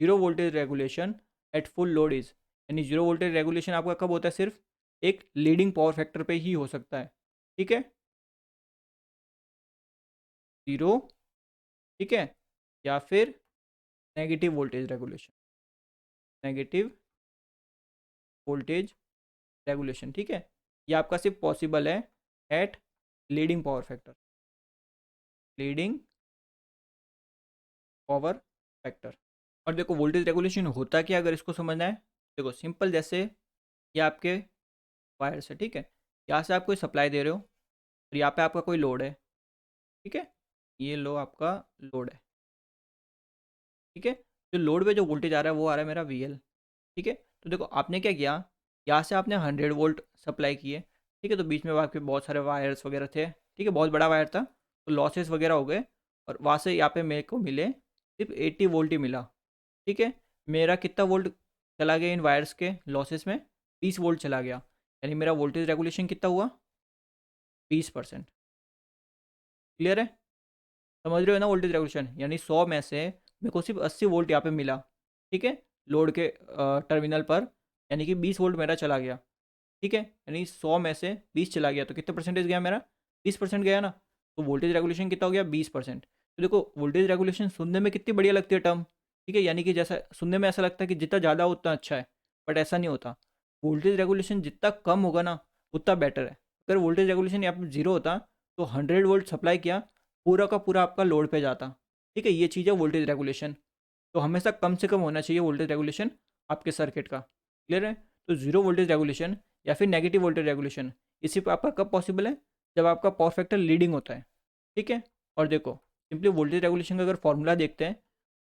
zero voltage regulation at full load is, यानी जीरो वोल्टेज रेगुलेशन आपका कब होता है, सिर्फ एक लीडिंग पावर फैक्टर पे ही हो सकता है। ठीक है, 0, ठीक है, या फिर negative voltage regulation, negative voltage regulation, ठीक है। ये आपका सिर्फ पॉसिबल है at leading power factor, leading power factor. और देखो वोल्टेज रेगुलेशन होता क्या, अगर इसको समझना है, देखो सिंपल, जैसे ये आपके वायर्स है, ठीक है, यहाँ से आप कोई सप्लाई दे रहे हो और यहाँ पे आपका कोई लोड है, ठीक है, ये लो आपका लोड है, ठीक है। जो लोड पे जो वोल्टेज आ रहा है वो आ रहा है मेरा वी एल, ठीक है। तो देखो आपने क्या किया, यहाँ से आपने 100 वोल्ट सप्लाई किए, ठीक है, तो बीच में आपके बहुत सारे वायर्स वगैरह थे, ठीक है, बहुत बड़ा वायर था, तो लॉसेस वगैरह हो गए, और वहाँ से यहाँ पे मेरे को मिले सिर्फ 80 वोल्ट ही मिला, ठीक है। मेरा कितना वोल्ट चला गया इन वायर्स के लॉसेस में, 20 वोल्ट चला गया, यानी मेरा वोल्टेज रेगुलेशन कितना हुआ, 20%। क्लियर है, समझ रहे हो ना वोल्टेज रेगुलेशन, यानी 100 में से मेरे को सिर्फ 80 वोल्ट यहाँ पे मिला, ठीक है, लोड के टर्मिनल पर, यानी कि 20 वोल्ट मेरा चला गया, ठीक है, यानी 100 में से 20 चला गया, तो कितने परसेंटेज गया मेरा, 20% गया ना। तो वोल्टेज रेगुलेशन कितना हो गया, 20%। तो देखो वोल्टेज रेगुलेशन सुनने में कितनी बढ़िया लगती है टर्म, ठीक है, यानी कि जैसा सुनने में ऐसा लगता है कि जितना ज़्यादा उतना अच्छा है, बट ऐसा नहीं होता। वोल्टेज रेगुलेशन जितना कम होगा ना उतना बेटर है। अगर वोल्टेज रेगुलेशन यहाँ पर 0 होता तो 100 वोल्ट सप्लाई किया, पूरा का पूरा आपका लोड पे जाता, ठीक है, ये चीज़ है वोल्टेज रेगुलेशन। तो हमेशा कम से कम होना चाहिए वोल्टेज रेगुलेशन आपके सर्किट का। क्लियर है, तो 0 वोल्टेज रेगुलेशन या फिर नेगेटिव वोल्टेज रेगुलेशन, इसी पर आपका कब पॉसिबल है, जब आपका पावर फैक्टर लीडिंग होता है, ठीक है। और देखो सिंपली वोल्टेज रेगुलेशन का अगर फॉर्मूला देखते हैं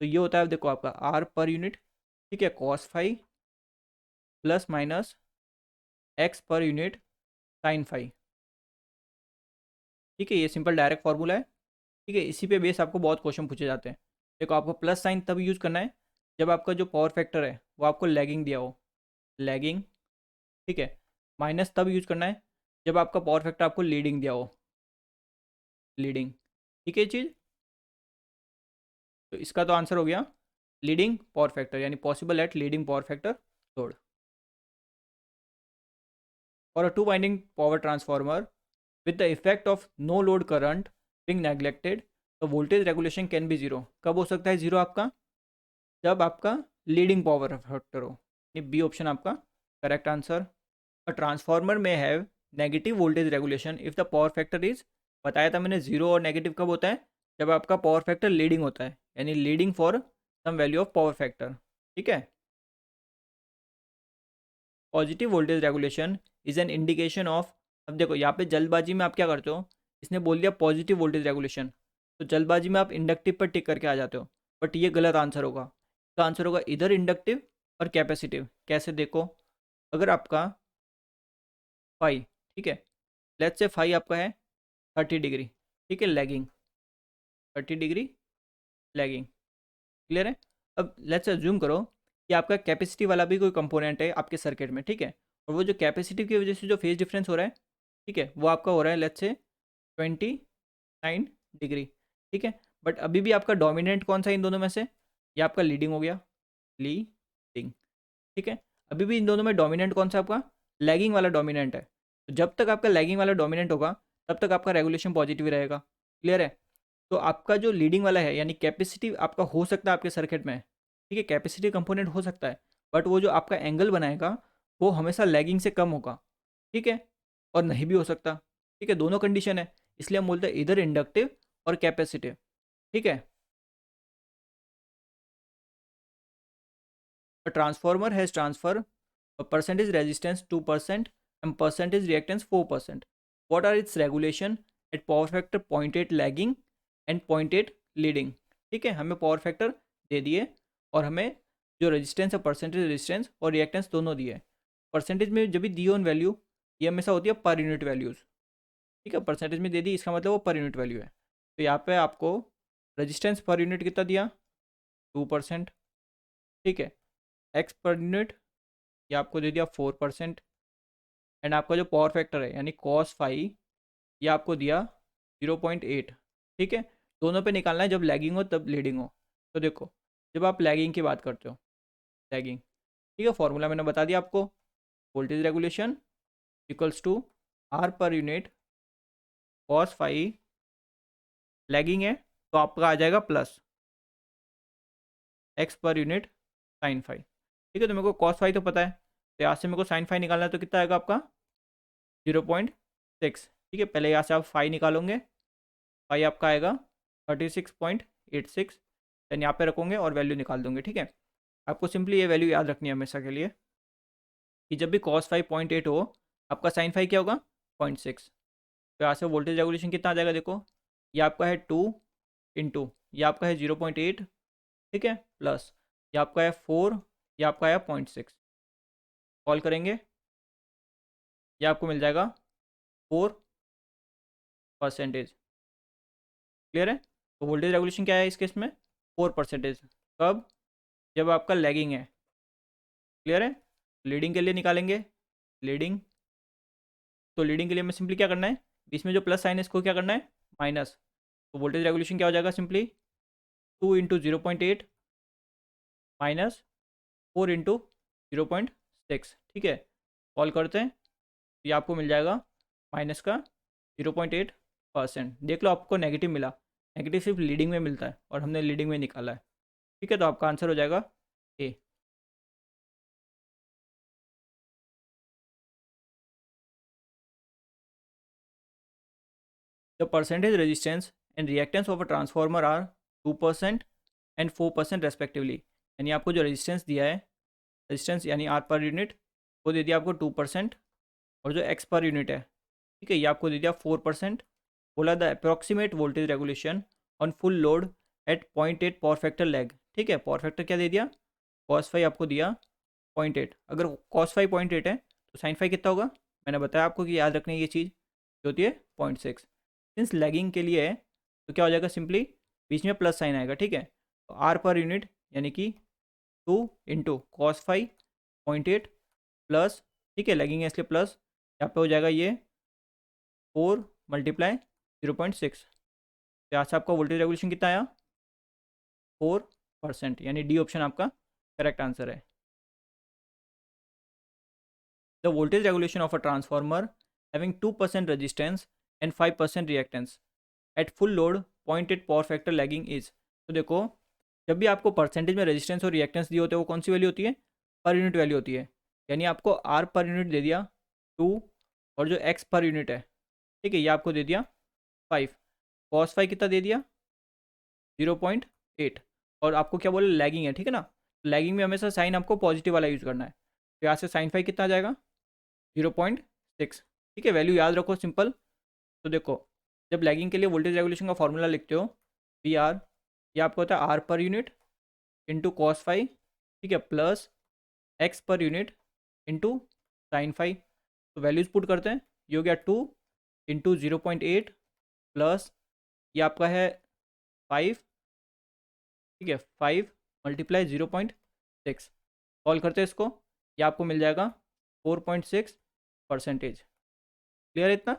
तो ये होता है, देखो आपका आर पर यूनिट, ठीक है, cos phi plus minus X per unit sine phi, ठीक है, ये सिंपल डायरेक्ट फार्मूला है, ठीक है। इसी पे बेस आपको बहुत क्वेश्चन पूछे जाते हैं। देखो आपको प्लस साइन तब यूज़ करना है जब आपका जो पावर फैक्टर है वो आपको लैगिंग दिया हो, लैगिंग, ठीक है। माइनस तब यूज़ करना है जब आपका पावर फैक्टर आपको लीडिंग दिया हो, लीडिंग, ठीक है ये चीज़। तो इसका तो आंसर हो गया लीडिंग पावर फैक्टर, यानी possible at leading power factor load. For a two winding power transformer with the effect of no load current being neglected, the voltage regulation can be zero। कब हो सकता है zero आपका, जब आपका leading power factor हो, ये B option आपका करेक्ट आंसर। अ ट्रांसफार्मर में have negative voltage regulation if the power factor is, बताया था मैंने, जीरो और नेगेटिव कब होता है, जब आपका पावर फैक्टर लीडिंग होता है, यानी leading for some value of power factor, ठीक है। Positive voltage regulation is an indication of, अब देखो यहाँ पे जल्दबाजी में आप क्या करते हो, इसने बोल दिया पॉजिटिव वोल्टेज रेगुलेशन, तो जल्दबाजी में आप इंडक्टिव पर टिक करके आ जाते हो, बट ये गलत आंसर होगा। इसका आंसर होगा इधर इंडक्टिव और कैपेसिटिव। कैसे, देखो अगर आपका फाई, ठीक है, लेट्स से फाई आपका है 30 डिग्री, ठीक है, लैगिंग, 30 डिग्री लैगिंग, क्लियर है। अब लेट्स अज्यूम करो कि आपका कैपेसिटी वाला भी कोई कंपोनेंट है आपके सर्किट में, ठीक है, और वो जो कैपेसिटी की वजह से जो फेज डिफरेंस हो रहा है, ठीक है, वो आपका हो रहा है लेट्स से 29 डिग्री, ठीक है, बट अभी भी आपका डोमिनेंट कौन सा है इन दोनों में से, ये आपका लीडिंग हो गया, लीडिंग, ठीक है। अभी भी इन दोनों में डोमिनेंट कौन सा आपका, लैगिंग वाला डोमिनेंट है। तो जब तक आपका लैगिंग वाला डोमिनेंट होगा तब तक आपका रेगुलेशन पॉजिटिव रहेगा। क्लियर है, तो आपका जो लीडिंग वाला है यानी कैपेसिटी आपका हो सकता है आपके सर्किट में, ठीक है, कैपेसिटी कंपोनेंट हो सकता है, बट वो जो आपका एंगल बनाएगा वो हमेशा लैगिंग से कम होगा, ठीक है, और नहीं भी हो सकता, ठीक है, दोनों कंडीशन है, इसलिए हम बोलते हैं इधर इंडक्टिव और कैपेसिटिव, ठीक है। A transformer has transfer a percentage resistance 2% and percentage reactance 4%. What are its regulation at power factor 0.8 lagging and 0.8 leading? ठीक है, हमें पावर फैक्टर दे दिए और हमें जो रेजिस्टेंस है परसेंटेज रेजिस्टेंस और रिएक्टेंस दोनों दिए। परसेंटेज में जब भी दी ऑन वैल्यू ये हमेशा होती है पर यूनिट वैल्यूज़, ठीक है, परसेंटेज में दे दी इसका मतलब वो पर यूनिट वैल्यू है। तो यहाँ पे आपको रेजिस्टेंस पर यूनिट कितना दिया, 2%, ठीक है, एक्स पर यूनिट ये आपको दे दिया 4%, एंड आपका जो पावर फैक्टर है यानी कॉस फाई ये आपको दिया 0.8, ठीक है। दोनों पे निकालना है, जब लैगिंग हो तब लीडिंग हो। तो देखो जब आप लैगिंग की बात करते हो, लैगिंग, ठीक है, फॉर्मूला मैंने बता दिया आपको, voltage regulation equals to R per unit cos phi lagging है तो आपका आ जाएगा plus X per unit sine phi. ठीक है, तो मेरे को कॉस फाई तो पता है, तो यहाँ से मेरे को साइन फाई निकालना है, तो कितना आएगा आपका 0.6। ठीक है, पहले यहाँ से आप फाई निकालोगे, फाई आपका आएगा 36.86। देन यहाँ पे रखोगे और वैल्यू निकाल दोगे। ठीक है, आपको सिंपली ये वैल्यू याद रखनी है हमेशा के लिए कि जब भी कॉस फाई 0.8 हो, आपका साइन फाई क्या होगा 0.6। तो यहाँ से वोल्टेज रेगुलेशन कितना आ जाएगा, देखो ये आपका है 2 इंटू ये आपका है 0.8। ठीक है, प्लस ये आपका है 4, ये आपका है 0.6। कॉल करेंगे, ये आपको मिल जाएगा 4%। क्लियर है, तो वोल्टेज रेगुलेशन क्या है इस केस में 4%। कब, जब आपका लैगिंग है। क्लियर है, लीडिंग के लिए निकालेंगे। लीडिंग, तो लीडिंग के लिए हमें सिंपली क्या करना है, बीच में जो प्लस साइन है इसको क्या करना है माइनस। तो वोल्टेज रेगुलेशन क्या हो जाएगा, सिंपली 2 इंटू 0.8 माइनस 4 इंटू 0.6। ठीक है, कॉल करते हैं, ये आपको मिल जाएगा माइनस का 0.8%। देख लो आपको नेगेटिव मिला, नेगेटिव सिर्फ लीडिंग में मिलता है और हमने लीडिंग में निकाला है। ठीक है, तो आपका आंसर हो जाएगा A. The percentage resistance and reactance of a transformer are 2% and 4% respectively. यानी आपको जो रेजिस्टेंस दिया है, रेजिस्टेंस यानी आर पर यूनिट, वो दे दिया आपको 2%, और जो एक्स पर यूनिट है, ठीक है, ये आपको दे दिया 4%। बोला the approximate voltage regulation on full load at 0.8 power factor lag. ठीक है, पावर फैक्टर क्या दे दिया, कॉस फाई आपको दिया 0.8। अगर कॉस फाई 0.8 है तो साइन फाई कितना होगा, मैंने बताया आपको कि याद रखनी है ये चीज़ जो होती है 0.6। सिंस लैगिंग के लिए है तो क्या हो जाएगा, सिंपली बीच में प्लस साइन आएगा। ठीक है, तो आर पर यूनिट यानी कि 2 इंटू कॉस फाई 0.8 प्लस, ठीक है लैगिंग है इसलिए प्लस, यहाँ पे हो जाएगा ये 4 मल्टीप्लाई 0.6। तो यहाँ से आपका वोल्टेज रेगुलेशन कितना आया 4%, यानी डी ऑप्शन आपका करेक्ट आंसर है। The voltage regulation of a transformer having 2% resistance and 5% reactance at full load 0.8 power factor lagging is. तो देखो, जब भी आपको परसेंटेज में रेजिस्टेंस और रिएक्टेंस दिए होते हैं वो कौन सी वैल्यू होती है, पर यूनिट वैल्यू होती है। यानी आपको आर पर यूनिट दे दिया 2, और जो एक्स पर यूनिट है, ठीक है, ये आपको दे दिया 5। कॉस फाई कितना दे दिया 0.8, और आपको क्या बोले लैगिंग है। ठीक है ना, लैगिंग में हमेशा साइन आपको पॉजिटिव वाला यूज़ करना है। तो यहाँ से साइन फाई कितना आ जाएगा 0.6। ठीक है, वैल्यू याद रखो सिंपल। तो देखो, जब लैगिंग के लिए वोल्टेज रेगुलेशन का फॉर्मूला लिखते हो वी आर, ये आपको होता है are per unit into cos phi, ठीक है, plus X per unit into sine phi. तो वैल्यूज पुट करते हैं, ये हो गया 2 इंटू 0.8 प्लस ये आपका है 5, ठीक है 5 मल्टीप्लाई 0.6। कॉल करते हैं इसको, ये आपको मिल जाएगा 4.6%। क्लियर है इतना,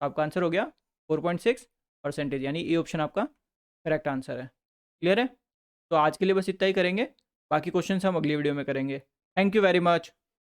आपका आंसर हो गया 4.6%, यानी ए ऑप्शन आपका करेक्ट आंसर है। क्लियर है, तो आज के लिए बस इतना ही करेंगे, बाकी क्वेश्चन हम अगली वीडियो में करेंगे। Thank you very much.